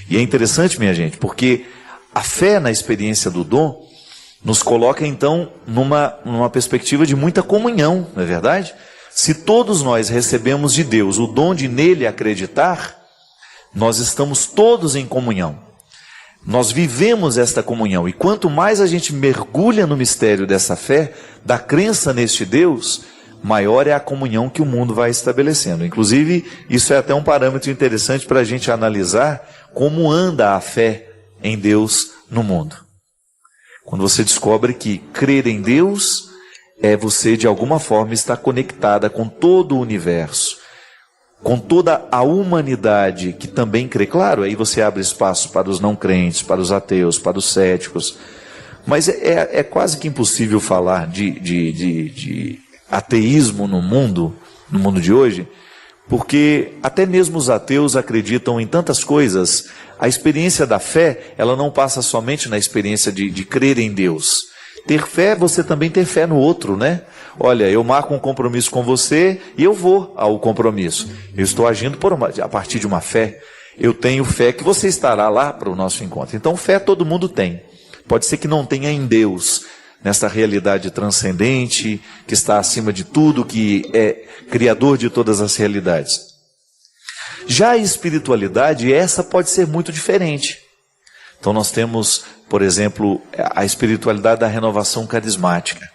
E é interessante, minha gente, porque a fé na experiência do dom nos coloca então numa perspectiva de muita comunhão, não é verdade? Se todos nós recebemos de Deus o dom de nele acreditar, nós estamos todos em comunhão. Nós vivemos esta comunhão, e quanto mais a gente mergulha no mistério dessa fé, da crença neste Deus, maior é a comunhão que o mundo vai estabelecendo. Inclusive, isso é até um parâmetro interessante para a gente analisar como anda a fé em Deus no mundo. Quando você descobre que crer em Deus é você de alguma forma estar conectada com todo o universo, com toda a humanidade que também crê. Claro, aí você abre espaço para os não crentes, para os ateus, para os céticos. Mas é quase que impossível falar de ateísmo no mundo de hoje, porque até mesmo os ateus acreditam em tantas coisas. A experiência da fé, ela não passa somente na experiência de crer em Deus. Ter fé, você também ter fé no outro, né? Olha, eu marco um compromisso com você e eu vou ao compromisso. Eu estou agindo a partir de uma fé. Eu tenho fé que você estará lá para o nosso encontro. Então, fé todo mundo tem. Pode ser que não tenha em Deus, nessa realidade transcendente, que está acima de tudo, que é criador de todas as realidades. Já a espiritualidade, essa pode ser muito diferente. Então nós temos, por exemplo, a espiritualidade da renovação carismática.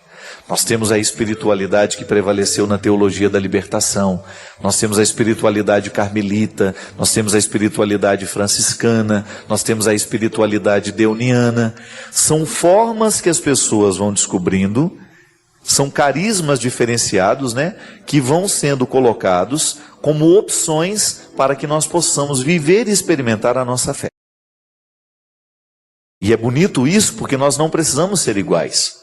Nós temos a espiritualidade que prevaleceu na teologia da libertação. Nós temos a espiritualidade carmelita, nós temos a espiritualidade franciscana, nós temos a espiritualidade deoniana. São formas que as pessoas vão descobrindo, são carismas diferenciados, né, que vão sendo colocados como opções para que nós possamos viver e experimentar a nossa fé. E é bonito isso porque nós não precisamos ser iguais.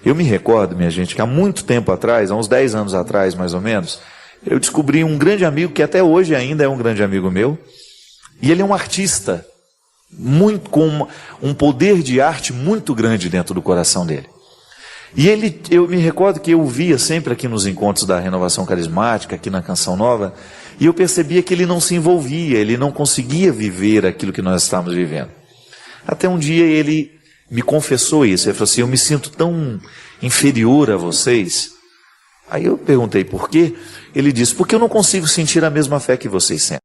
Eu me recordo, minha gente, que há muito tempo atrás, há uns 10 anos atrás mais ou menos, eu descobri um grande amigo, que até hoje ainda é um grande amigo meu, e ele é um artista, com um poder de arte muito grande dentro do coração dele. E eu me recordo que eu o via sempre aqui nos encontros da Renovação Carismática, aqui na Canção Nova, e eu percebia que ele não se envolvia, ele não conseguia viver aquilo que nós estávamos vivendo. Até um dia ele me confessou isso, ele falou assim: eu me sinto tão inferior a vocês. Aí eu perguntei por quê? Ele disse: porque eu não consigo sentir a mesma fé que vocês sentem.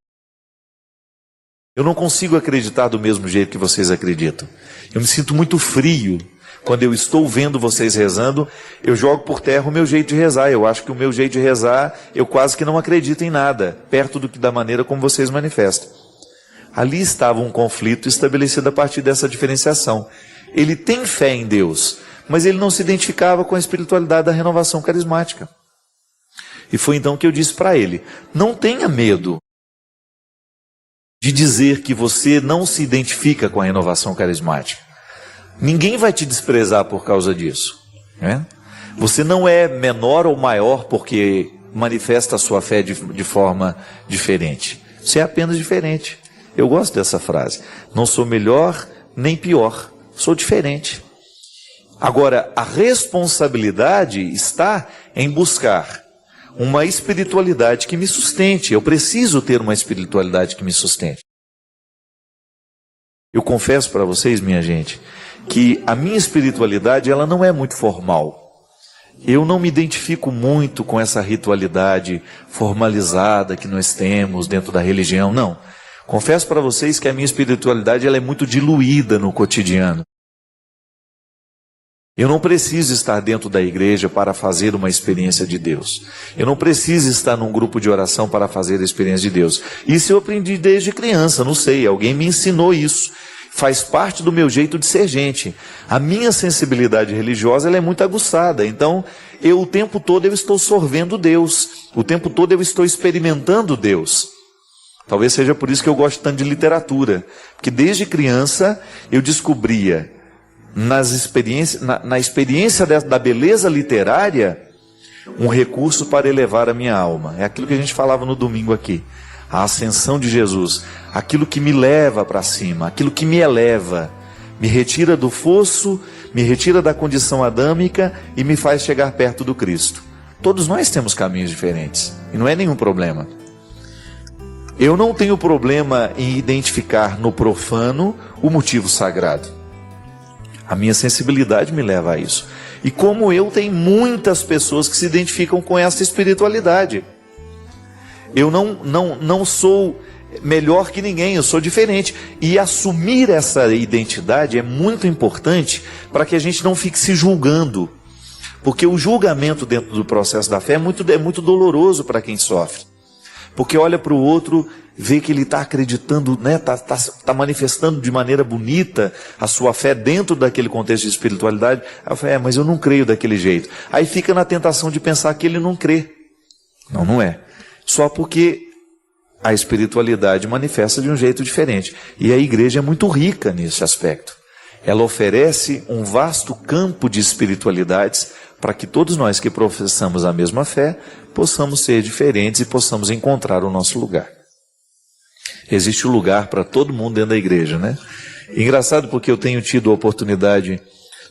Eu não consigo acreditar do mesmo jeito que vocês acreditam. Eu me sinto muito frio. Quando eu estou vendo vocês rezando, eu jogo por terra o meu jeito de rezar. Eu acho que o meu jeito de rezar, eu quase que não acredito em nada, perto da maneira como vocês manifestam. Ali estava um conflito estabelecido a partir dessa diferenciação. Ele tem fé em Deus, mas ele não se identificava com a espiritualidade da renovação carismática. E foi então que eu disse para ele: não tenha medo de dizer que você não se identifica com a renovação carismática. Ninguém vai te desprezar por causa disso, né? Você não é menor ou maior porque manifesta a sua fé de forma diferente. Você é apenas diferente. Eu gosto dessa frase. Não sou melhor nem pior, sou diferente. Agora, a responsabilidade está em buscar uma espiritualidade que me sustente. Eu preciso ter uma espiritualidade que me sustente. Eu confesso para vocês, minha gente, que a minha espiritualidade, ela não é muito formal. Eu não me identifico muito com essa ritualidade formalizada que nós temos dentro da religião, não. Confesso para vocês que a minha espiritualidade, ela é muito diluída no cotidiano. Eu não preciso estar dentro da igreja para fazer uma experiência de Deus. Eu não preciso estar num grupo de oração para fazer a experiência de Deus. Isso eu aprendi desde criança, não sei, alguém me ensinou isso. Faz parte do meu jeito de ser gente. A minha sensibilidade religiosa, ela é muito aguçada. Então, o tempo todo eu estou sorvendo Deus. O tempo todo eu estou experimentando Deus. Talvez seja por isso que eu gosto tanto de literatura. Porque desde criança eu descobria na experiência da beleza literária um recurso para elevar a minha alma. É aquilo que a gente falava no domingo aqui. A ascensão de Jesus, aquilo que me leva para cima, aquilo que me eleva, me retira do fosso, me retira da condição adâmica e me faz chegar perto do Cristo. Todos nós temos caminhos diferentes e não é nenhum problema. Eu não tenho problema em identificar no profano o motivo sagrado. A minha sensibilidade me leva a isso. E como eu, tem muitas pessoas que se identificam com essa espiritualidade. Eu não sou melhor que ninguém, eu sou diferente. E assumir essa identidade é muito importante para que a gente não fique se julgando. Porque o julgamento dentro do processo da fé é muito doloroso para quem sofre. Porque olha para o outro, vê que ele está acreditando, né, tá manifestando de maneira bonita a sua fé dentro daquele contexto de espiritualidade. Aí eu falo, mas eu não creio daquele jeito. Aí fica na tentação de pensar que ele não crê. Não é. Só porque a espiritualidade manifesta de um jeito diferente. E a igreja é muito rica nesse aspecto. Ela oferece um vasto campo de espiritualidades para que todos nós que professamos a mesma fé possamos ser diferentes e possamos encontrar o nosso lugar. Existe um lugar para todo mundo dentro da igreja, né? Engraçado porque eu tenho tido a oportunidade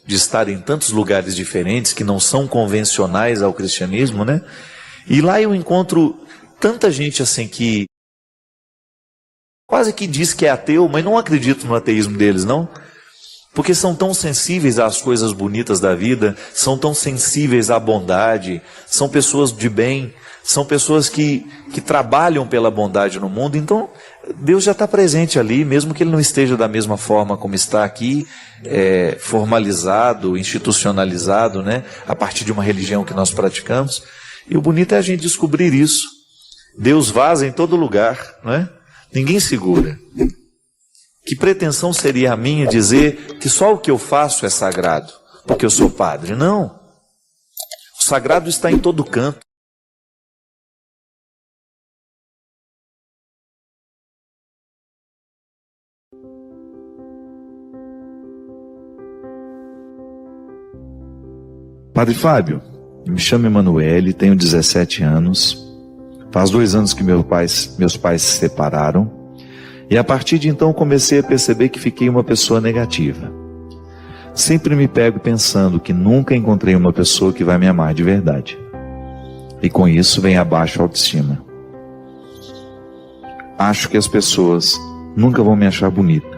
de estar em tantos lugares diferentes que não são convencionais ao cristianismo, né? E lá eu encontro tanta gente assim que quase que diz que é ateu, mas não acredito no ateísmo deles, não. Porque são tão sensíveis às coisas bonitas da vida, são tão sensíveis à bondade, são pessoas de bem, são pessoas que trabalham pela bondade no mundo. Então, Deus já está presente ali, mesmo que Ele não esteja da mesma forma como está aqui, formalizado, institucionalizado, né, a partir de uma religião que nós praticamos. E o bonito é a gente descobrir isso. Deus vaza em todo lugar, não é? Ninguém segura. Que pretensão seria a minha dizer que só o que eu faço é sagrado, porque eu sou padre? Não. O sagrado está em todo canto. Padre Fábio, me chamo Emanuele, tenho 17 anos. Faz 2 anos que meus pais se separaram. E a partir de então comecei a perceber que fiquei uma pessoa negativa. Sempre me pego pensando que nunca encontrei uma pessoa que vai me amar de verdade. E com isso vem abaixo a autoestima. Acho que as pessoas nunca vão me achar bonita.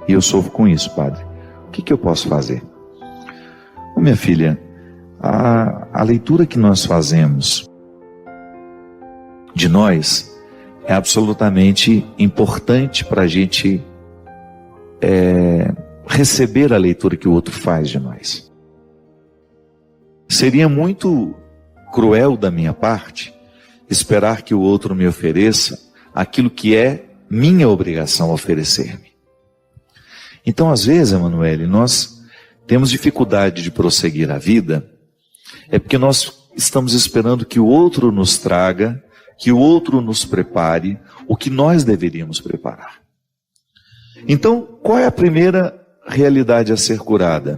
E eu sofro com isso, padre. O que eu posso fazer? Minha filha, a leitura que nós fazemos de nós é absolutamente importante para a gente receber a leitura que o outro faz de nós. Seria muito cruel da minha parte esperar que o outro me ofereça aquilo que é minha obrigação oferecer-me. Então, às vezes, Emanuele, nós temos dificuldade de prosseguir a vida, é porque nós estamos esperando que o outro nos traga, que o outro nos prepare o que nós deveríamos preparar. Então, qual é a primeira realidade a ser curada?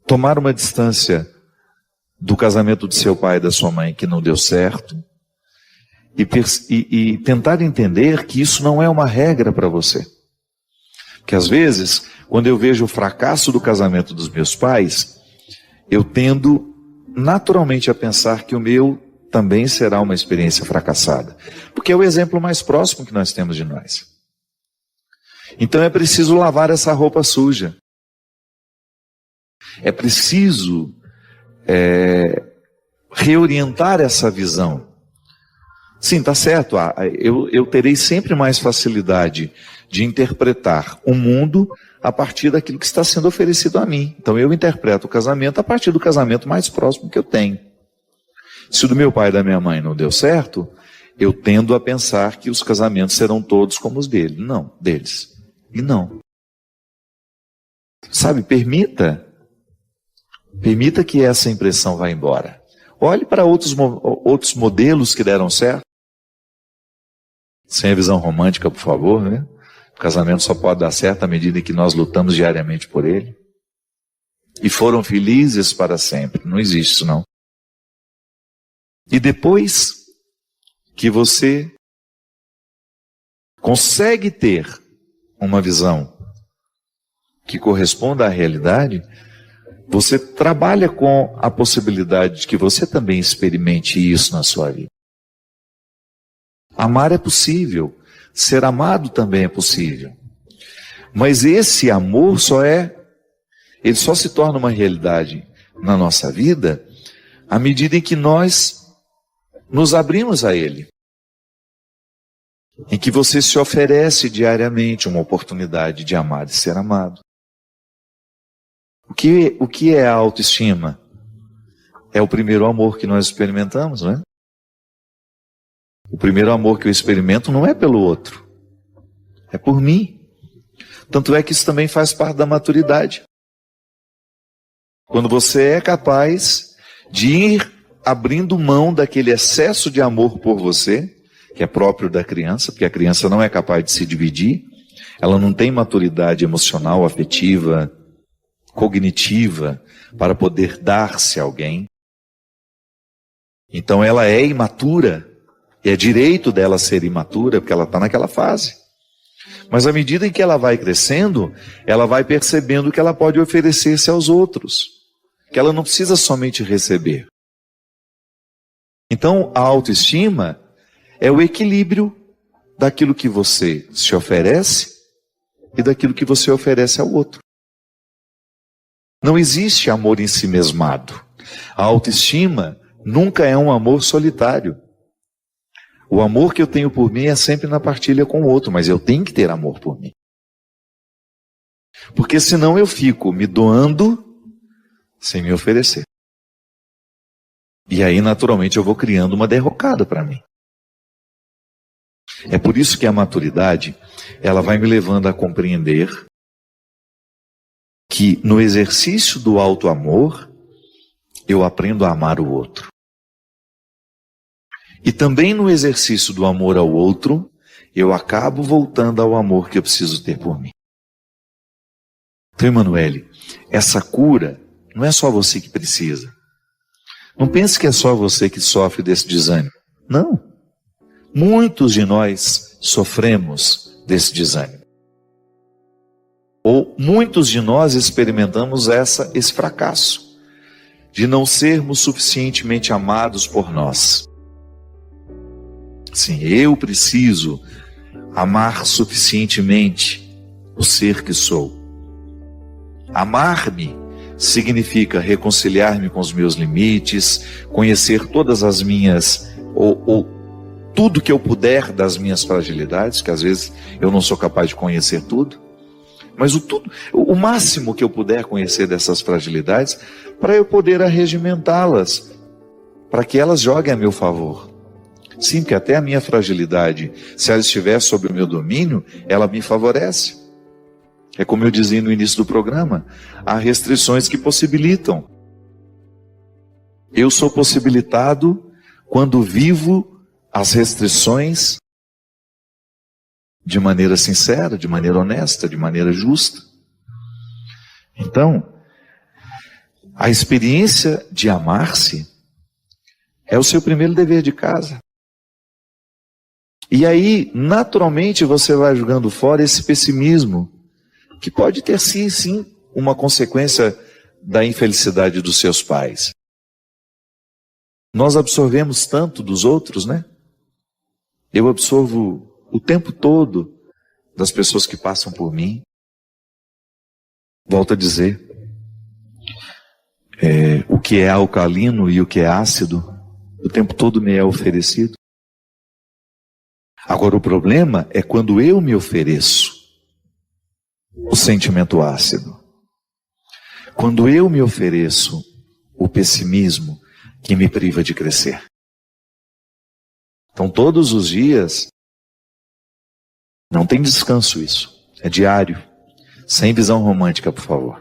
Tomar uma distância do casamento de seu pai e da sua mãe que não deu certo e tentar entender que isso não é uma regra para você. Porque às vezes, quando eu vejo o fracasso do casamento dos meus pais, eu tendo naturalmente a pensar que o meu também será uma experiência fracassada. Porque é o exemplo mais próximo que nós temos de nós. Então é preciso lavar essa roupa suja. É preciso reorientar essa visão. Sim, está certo. Eu terei sempre mais facilidade de interpretar o mundo a partir daquilo que está sendo oferecido a mim. Então eu interpreto o casamento a partir do casamento mais próximo que eu tenho. Se o do meu pai e da minha mãe não deu certo, eu tendo a pensar que os casamentos serão todos como os deles. Não, deles. E não. Sabe, permita que essa impressão vá embora. Olhe para outros modelos que deram certo. Sem a visão romântica, por favor, né? O casamento só pode dar certo à medida que nós lutamos diariamente por ele. E foram felizes para sempre. Não existe isso, não. E depois que você consegue ter uma visão que corresponda à realidade, você trabalha com a possibilidade de que você também experimente isso na sua vida. Amar é possível, ser amado também é possível. Mas esse amor ele só se torna uma realidade na nossa vida à medida em que nós nos abrimos a ele. Em que você se oferece diariamente uma oportunidade de amar e ser amado. O que é a autoestima? É o primeiro amor que nós experimentamos, não é? O primeiro amor que eu experimento não é pelo outro, é por mim. Tanto é que isso também faz parte da maturidade. Quando você é capaz de ir abrindo mão daquele excesso de amor por você, que é próprio da criança, porque a criança não é capaz de se dividir, ela não tem maturidade emocional, afetiva, cognitiva, para poder dar-se a alguém. Então ela é imatura, e é direito dela ser imatura, porque ela está naquela fase. Mas à medida em que ela vai crescendo, ela vai percebendo que ela pode oferecer-se aos outros, que ela não precisa somente receber. Então a autoestima é o equilíbrio daquilo que você se oferece e daquilo que você oferece ao outro. Não existe amor em si mesmado. A autoestima nunca é um amor solitário. O amor que eu tenho por mim é sempre na partilha com o outro, mas eu tenho que ter amor por mim. Porque senão eu fico me doando sem me oferecer. E aí, naturalmente, eu vou criando uma derrocada para mim. É por isso que a maturidade, ela vai me levando a compreender que no exercício do auto-amor, eu aprendo a amar o outro. E também no exercício do amor ao outro, eu acabo voltando ao amor que eu preciso ter por mim. Então, Emanuele, essa cura não é só você que precisa. Não pense que é só você que sofre desse desânimo. Não. Muitos de nós sofremos desse desânimo. Ou muitos de nós experimentamos esse fracasso de não sermos suficientemente amados por nós. Sim, eu preciso amar suficientemente o ser que sou. Amar-me significa reconciliar-me com os meus limites, conhecer todas as minhas, ou tudo que eu puder das minhas fragilidades, que às vezes eu não sou capaz de conhecer tudo, mas o máximo que eu puder conhecer dessas fragilidades, para eu poder arregimentá-las, para que elas joguem a meu favor. Sim, porque até a minha fragilidade, se ela estiver sob o meu domínio, ela me favorece. É como eu dizia no início do programa, há restrições que possibilitam. Eu sou possibilitado quando vivo as restrições de maneira sincera, de maneira honesta, de maneira justa. Então, a experiência de amar-se é o seu primeiro dever de casa. E aí, naturalmente, você vai jogando fora esse pessimismo, que pode ter sim, uma consequência da infelicidade dos seus pais. Nós absorvemos tanto dos outros, né? Eu absorvo o tempo todo das pessoas que passam por mim. Volto a dizer, o que é alcalino e o que é ácido, o tempo todo me é oferecido. Agora o problema é quando eu me ofereço o sentimento ácido. Quando eu me ofereço o pessimismo que me priva de crescer. Então todos os dias, não tem descanso isso, é diário, sem visão romântica, por favor.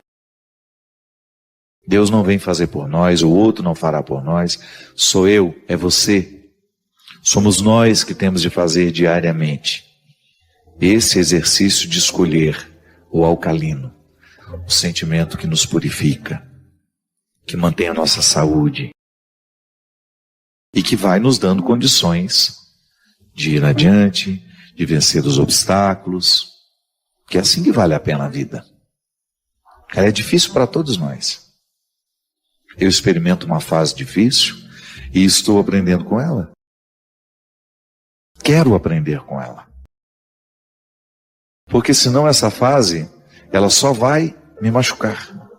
Deus não vem fazer por nós, o outro não fará por nós, sou eu, é você. Somos nós que temos de fazer diariamente esse exercício de escolher o alcalino, o sentimento que nos purifica, que mantém a nossa saúde, e que vai nos dando condições de ir adiante, de vencer os obstáculos, que é assim que vale a pena a vida. Ela é difícil para todos nós. Eu experimento uma fase difícil e estou aprendendo com ela. Quero aprender com ela. Porque senão essa fase, ela só vai me machucar.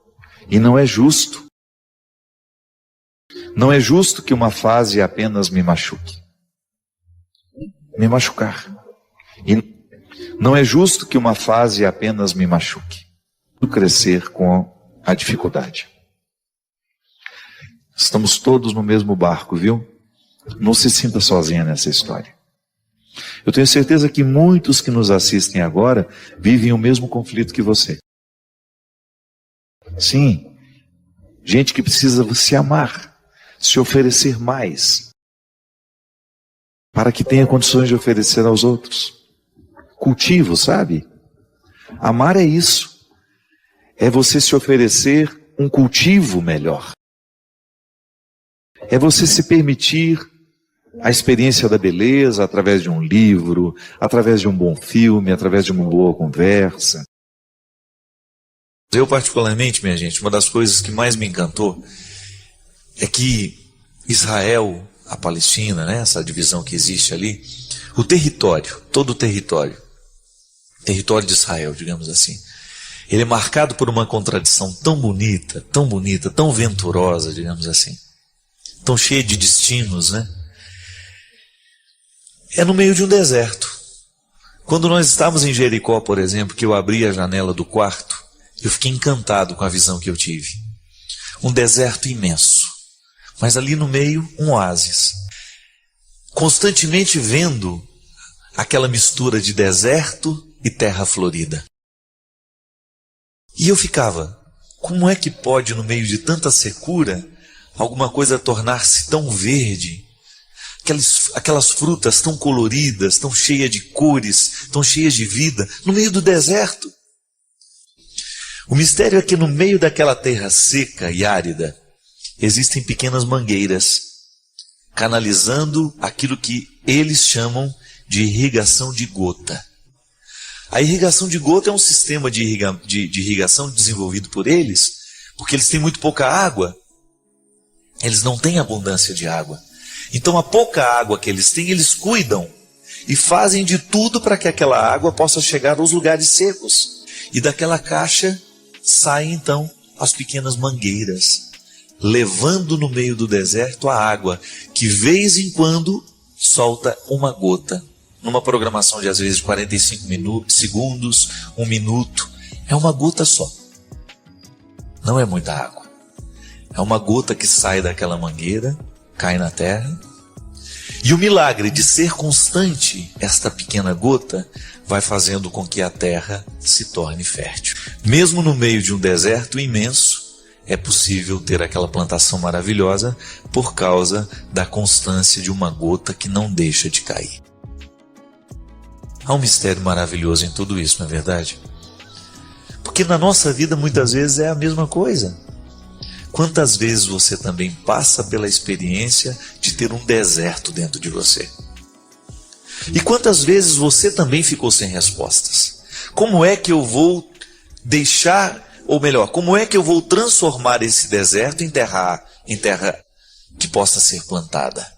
E não é justo. Não é justo que uma fase apenas me machuque. Me machucar. E não é justo que uma fase apenas me machuque. Crescer com a dificuldade. Estamos todos no mesmo barco, viu? Não se sinta sozinha nessa história. Eu tenho certeza que muitos que nos assistem agora vivem o mesmo conflito que você. Sim, gente que precisa se amar, se oferecer mais, para que tenha condições de oferecer aos outros. Cultivo, sabe? Amar é isso. É você se oferecer um cultivo melhor. É você se permitir a experiência da beleza através de um livro, através de um bom filme, através de uma boa conversa. Eu particularmente, minha gente, uma das coisas que mais me encantou é que Israel, a Palestina, né, essa divisão que existe ali, o território, todo o território de Israel, digamos assim, ele é marcado por uma contradição tão bonita, tão venturosa, digamos assim, tão cheia de destinos, né? É no meio de um deserto. Quando nós estávamos em Jericó, por exemplo, que eu abri a janela do quarto, eu fiquei encantado com a visão que eu tive. Um deserto imenso, mas ali no meio um oásis. Constantemente vendo aquela mistura de deserto e terra florida. E eu ficava, como é que pode no meio de tanta secura alguma coisa tornar-se tão verde? Aquelas frutas tão coloridas, tão cheias de cores, tão cheias de vida, no meio do deserto. O mistério é que no meio daquela terra seca e árida, existem pequenas mangueiras, canalizando aquilo que eles chamam de irrigação de gota. A irrigação de gota é um sistema de irrigação desenvolvido por eles, porque eles têm muito pouca água. Eles não têm abundância de água. Então a pouca água que eles têm, eles cuidam e fazem de tudo para que aquela água possa chegar aos lugares secos. E daquela caixa saem então as pequenas mangueiras, levando no meio do deserto a água, que vez em quando solta uma gota, numa programação de às vezes 45 segundos, 1 minuto. É uma gota só. Não é muita água. É uma gota que sai daquela mangueira, cai na terra. E o milagre de ser constante, esta pequena gota, vai fazendo com que a terra se torne fértil. Mesmo no meio de um deserto imenso, é possível ter aquela plantação maravilhosa por causa da constância de uma gota que não deixa de cair. Há um mistério maravilhoso em tudo isso, não é verdade? Porque na nossa vida muitas vezes é a mesma coisa. Quantas vezes você também passa pela experiência de ter um deserto dentro de você? E quantas vezes você também ficou sem respostas? Como é que eu vou deixar, ou melhor, como é que eu vou transformar esse deserto em terra que possa ser plantada?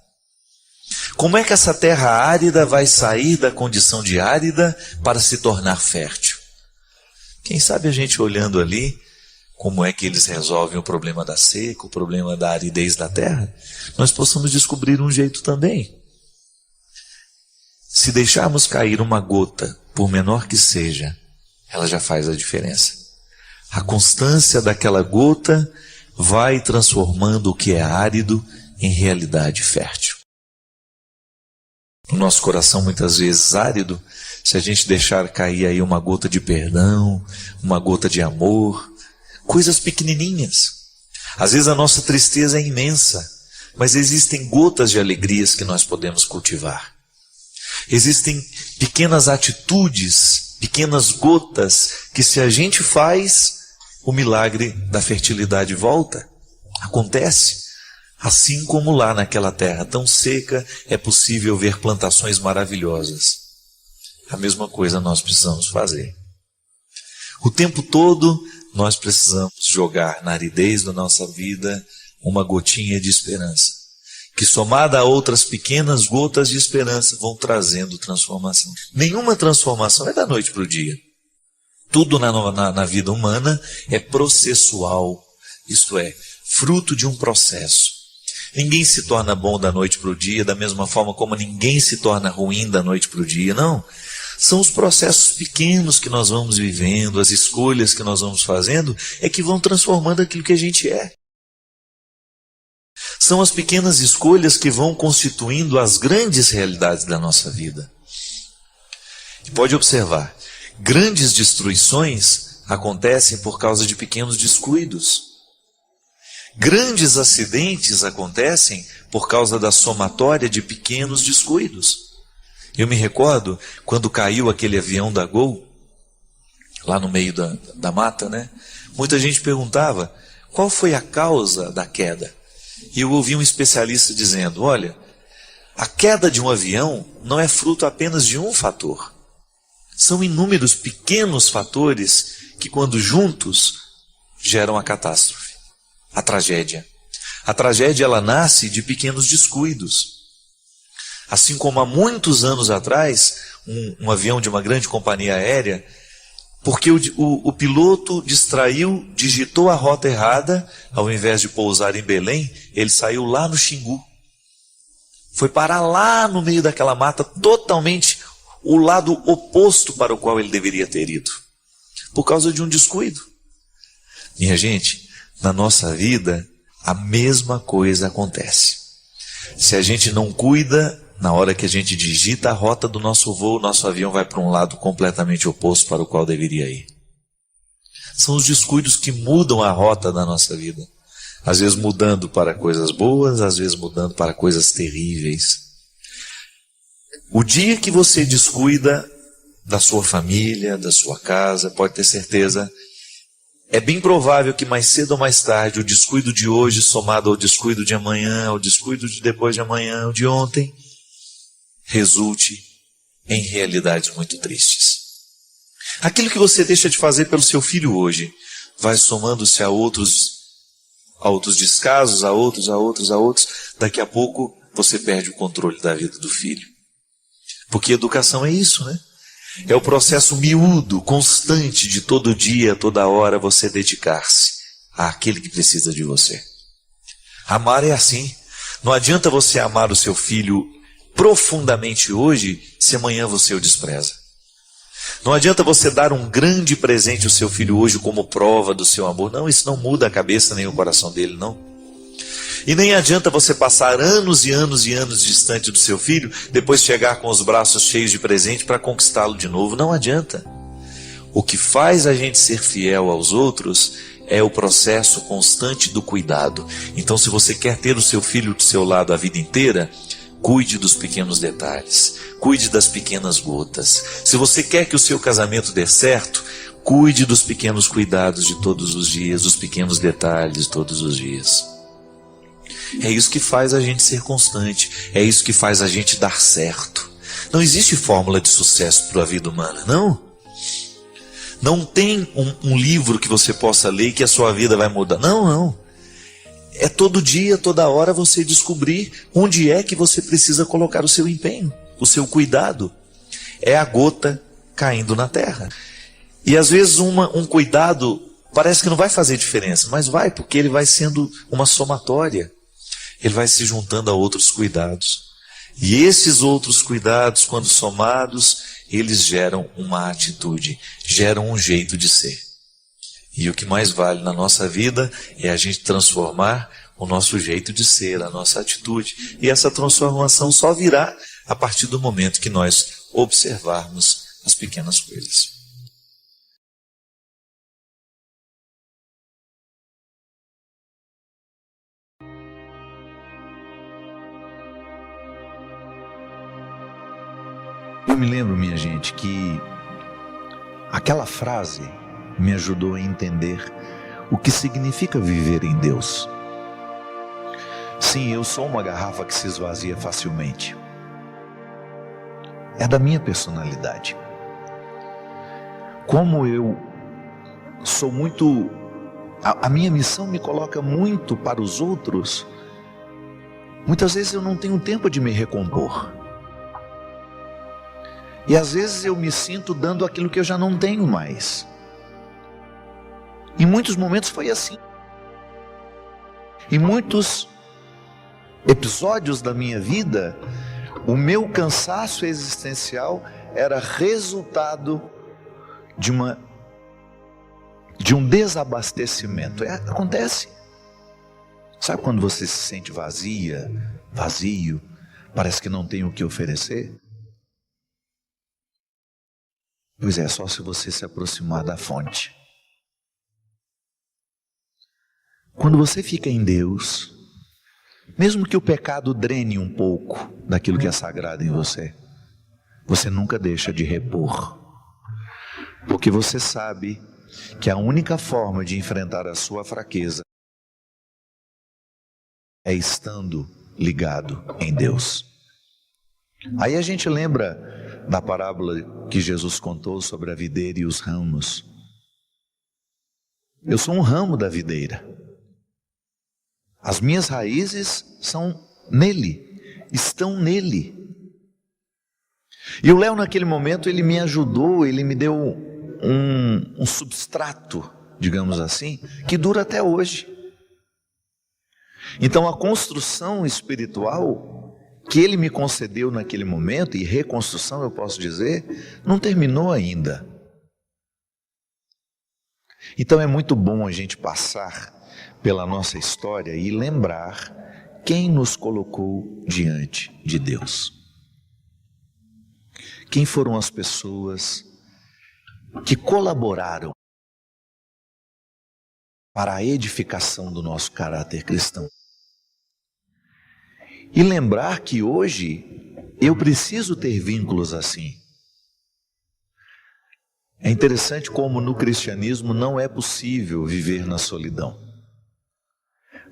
Como é que essa terra árida vai sair da condição de árida para se tornar fértil? Quem sabe a gente olhando ali, como é que eles resolvem o problema da seca, o problema da aridez da terra, nós possamos descobrir um jeito também. Se deixarmos cair uma gota, por menor que seja, ela já faz a diferença. A constância daquela gota vai transformando o que é árido em realidade fértil. No nosso coração, muitas vezes árido, se a gente deixar cair aí uma gota de perdão, uma gota de amor, coisas pequenininhas. Às vezes a nossa tristeza é imensa, mas existem gotas de alegrias que nós podemos cultivar. Existem pequenas atitudes, pequenas gotas, que se a gente faz, o milagre da fertilidade volta. Acontece. Assim como lá naquela terra tão seca é possível ver plantações maravilhosas. A mesma coisa nós precisamos fazer. O tempo todo nós precisamos jogar na aridez da nossa vida uma gotinha de esperança, que somada a outras pequenas gotas de esperança vão trazendo transformação. Nenhuma transformação é da noite para o dia. Tudo na vida humana é processual, isto é, fruto de um processo. Ninguém se torna bom da noite para o dia, da mesma forma como ninguém se torna ruim da noite para o dia, não. São os processos pequenos que nós vamos vivendo, as escolhas que nós vamos fazendo, é que vão transformando aquilo que a gente é. São as pequenas escolhas que vão constituindo as grandes realidades da nossa vida. E pode observar, grandes destruições acontecem por causa de pequenos descuidos. Grandes acidentes acontecem por causa da somatória de pequenos descuidos. Eu me recordo quando caiu aquele avião da Gol, lá no meio da mata, né? Muita gente perguntava qual foi a causa da queda. E eu ouvi um especialista dizendo, olha, a queda de um avião não é fruto apenas de um fator. São inúmeros pequenos fatores que, quando juntos, geram a catástrofe. A tragédia. A tragédia, ela nasce de pequenos descuidos. Assim como há muitos anos atrás, um avião de uma grande companhia aérea, porque o piloto distraiu, digitou a rota errada, ao invés de pousar em Belém, ele saiu lá no Xingu. Foi parar lá no meio daquela mata, totalmente o lado oposto para o qual ele deveria ter ido. Por causa de um descuido. Minha gente, na nossa vida, a mesma coisa acontece. Se a gente não cuida, na hora que a gente digita a rota do nosso voo, nosso avião vai para um lado completamente oposto para o qual deveria ir. São os descuidos que mudam a rota da nossa vida. Às vezes mudando para coisas boas, às vezes mudando para coisas terríveis. O dia que você descuida da sua família, da sua casa, pode ter certeza, é bem provável que mais cedo ou mais tarde, o descuido de hoje somado ao descuido de amanhã, ao descuido de depois de amanhã, ou de ontem, resulte em realidades muito tristes. Aquilo que você deixa de fazer pelo seu filho hoje, vai somando-se a outros descasos, a outros, daqui a pouco você perde o controle da vida do filho. Porque educação é isso, né? É o processo miúdo, constante de todo dia, toda hora você dedicar-se àquele que precisa de você. Amar é assim. Não adianta você amar o seu filho profundamente hoje, se amanhã você o despreza. Não adianta você dar um grande presente ao seu filho hoje como prova do seu amor. Não, isso não muda a cabeça nem o coração dele, não. E nem adianta você passar anos e anos e anos distante do seu filho, depois chegar com os braços cheios de presente para conquistá-lo de novo. Não adianta. O que faz a gente ser fiel aos outros é o processo constante do cuidado. Então, se você quer ter o seu filho do seu lado a vida inteira, cuide dos pequenos detalhes, cuide das pequenas gotas. Se você quer que o seu casamento dê certo, cuide dos pequenos cuidados de todos os dias, dos pequenos detalhes de todos os dias. É isso que faz a gente ser constante, é isso que faz a gente dar certo. Não existe fórmula de sucesso para a vida humana, não. Não tem um livro que você possa ler e que a sua vida vai mudar. Não. É todo dia, toda hora você descobrir onde é que você precisa colocar o seu empenho, o seu cuidado. É a gota caindo na terra. E às vezes um cuidado parece que não vai fazer diferença, mas vai, porque ele vai sendo uma somatória. Ele vai se juntando a outros cuidados. E esses outros cuidados, quando somados, eles geram uma atitude, geram um jeito de ser. E o que mais vale na nossa vida é a gente transformar o nosso jeito de ser, a nossa atitude. E essa transformação só virá a partir do momento que nós observarmos as pequenas coisas. Eu me lembro, minha gente, que aquela frase me ajudou a entender o que significa viver em Deus. Sim, eu sou uma garrafa que se esvazia facilmente. É da minha personalidade. Como eu sou muito... A minha missão me coloca muito para os outros. Muitas vezes eu não tenho tempo de me recompor. E às vezes eu me sinto dando aquilo que eu já não tenho mais. Em muitos momentos foi assim. Em muitos episódios da minha vida, o meu cansaço existencial era resultado de um desabastecimento. Acontece. Sabe quando você se sente vazio, parece que não tem o que oferecer? Pois é, só se você se aproximar da fonte. Quando você fica em Deus, mesmo que o pecado drene um pouco daquilo que é sagrado em você, você nunca deixa de repor. Porque você sabe que a única forma de enfrentar a sua fraqueza é estando ligado em Deus. Aí a gente lembra da parábola que Jesus contou sobre a videira e os ramos. Eu sou um ramo da videira. As minhas raízes são nele, estão nele. E o Léo, naquele momento, ele me ajudou, ele me deu um substrato, digamos assim, que dura até hoje. Então a construção espiritual que ele me concedeu naquele momento, e reconstrução eu posso dizer, não terminou ainda. Então é muito bom a gente passar pela nossa história e lembrar quem nos colocou diante de Deus. Quem foram as pessoas que colaboraram para a edificação do nosso caráter cristão. E lembrar que hoje eu preciso ter vínculos assim. É interessante como no cristianismo não é possível viver na solidão.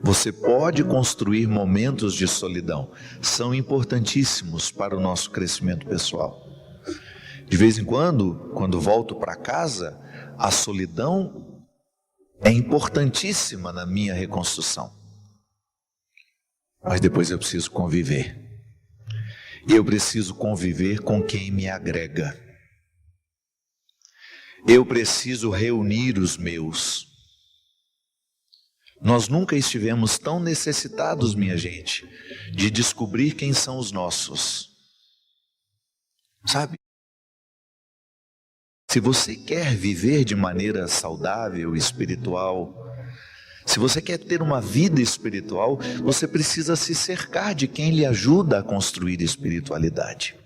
Você pode construir momentos de solidão, são importantíssimos para o nosso crescimento pessoal. De vez em quando volto para casa, a solidão é importantíssima na minha reconstrução. Mas depois eu preciso conviver. E eu preciso conviver com quem me agrega. Eu preciso reunir os meus. Nós nunca estivemos tão necessitados, minha gente, de descobrir quem são os nossos. Sabe? Se você quer viver de maneira saudável, espiritual, se você quer ter uma vida espiritual, você precisa se cercar de quem lhe ajuda a construir espiritualidade.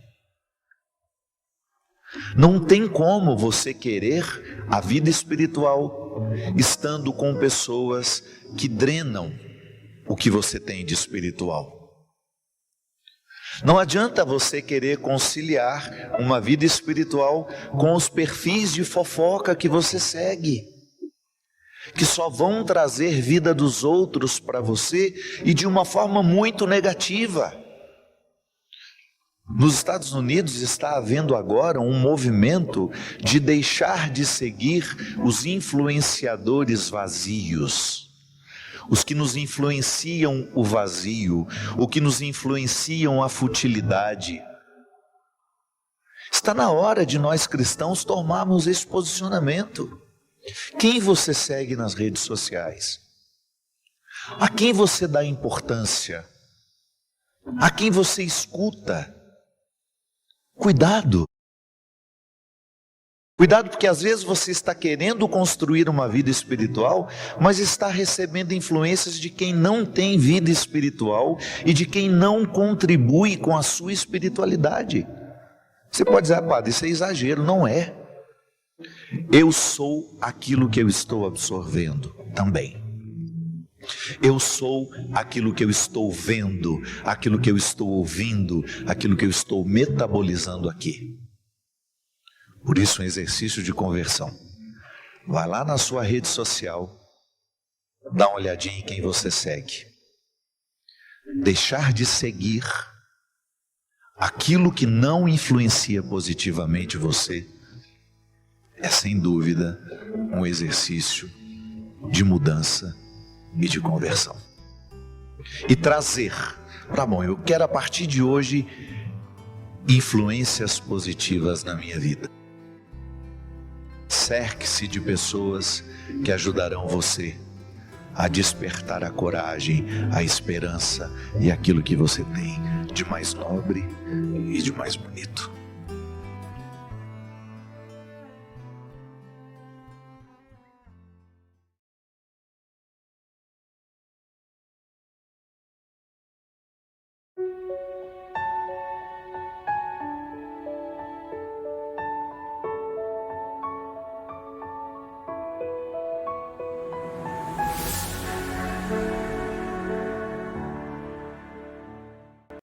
Não tem como você querer a vida espiritual estando com pessoas que drenam o que você tem de espiritual. Não adianta você querer conciliar uma vida espiritual com os perfis de fofoca que você segue, que só vão trazer vida dos outros para você e de uma forma muito negativa. Nos Estados Unidos está havendo agora um movimento de deixar de seguir os influenciadores vazios, os que nos influenciam o vazio, o que nos influenciam a futilidade. Está na hora de nós cristãos tomarmos esse posicionamento. Quem você segue nas redes sociais? A quem você dá importância? A quem você escuta? Cuidado. Cuidado, porque às vezes você está querendo construir uma vida espiritual, mas está recebendo influências de quem não tem vida espiritual e de quem não contribui com a sua espiritualidade. Você pode dizer, padre, isso é exagero. Não é. Eu sou aquilo que eu estou absorvendo também. Eu sou aquilo que eu estou vendo, aquilo que eu estou ouvindo, aquilo que eu estou metabolizando aqui. Por isso, um exercício de conversão. Vai lá na sua rede social, dá uma olhadinha em quem você segue. deixar de seguir aquilo que não influencia positivamente você, é sem dúvida um exercício de mudança e de conversão. E trazer, tá bom, eu quero a partir de hoje influências positivas na minha vida. Cerque-se de pessoas que ajudarão você a despertar a coragem, a esperança e aquilo que você tem de mais nobre e de mais bonito.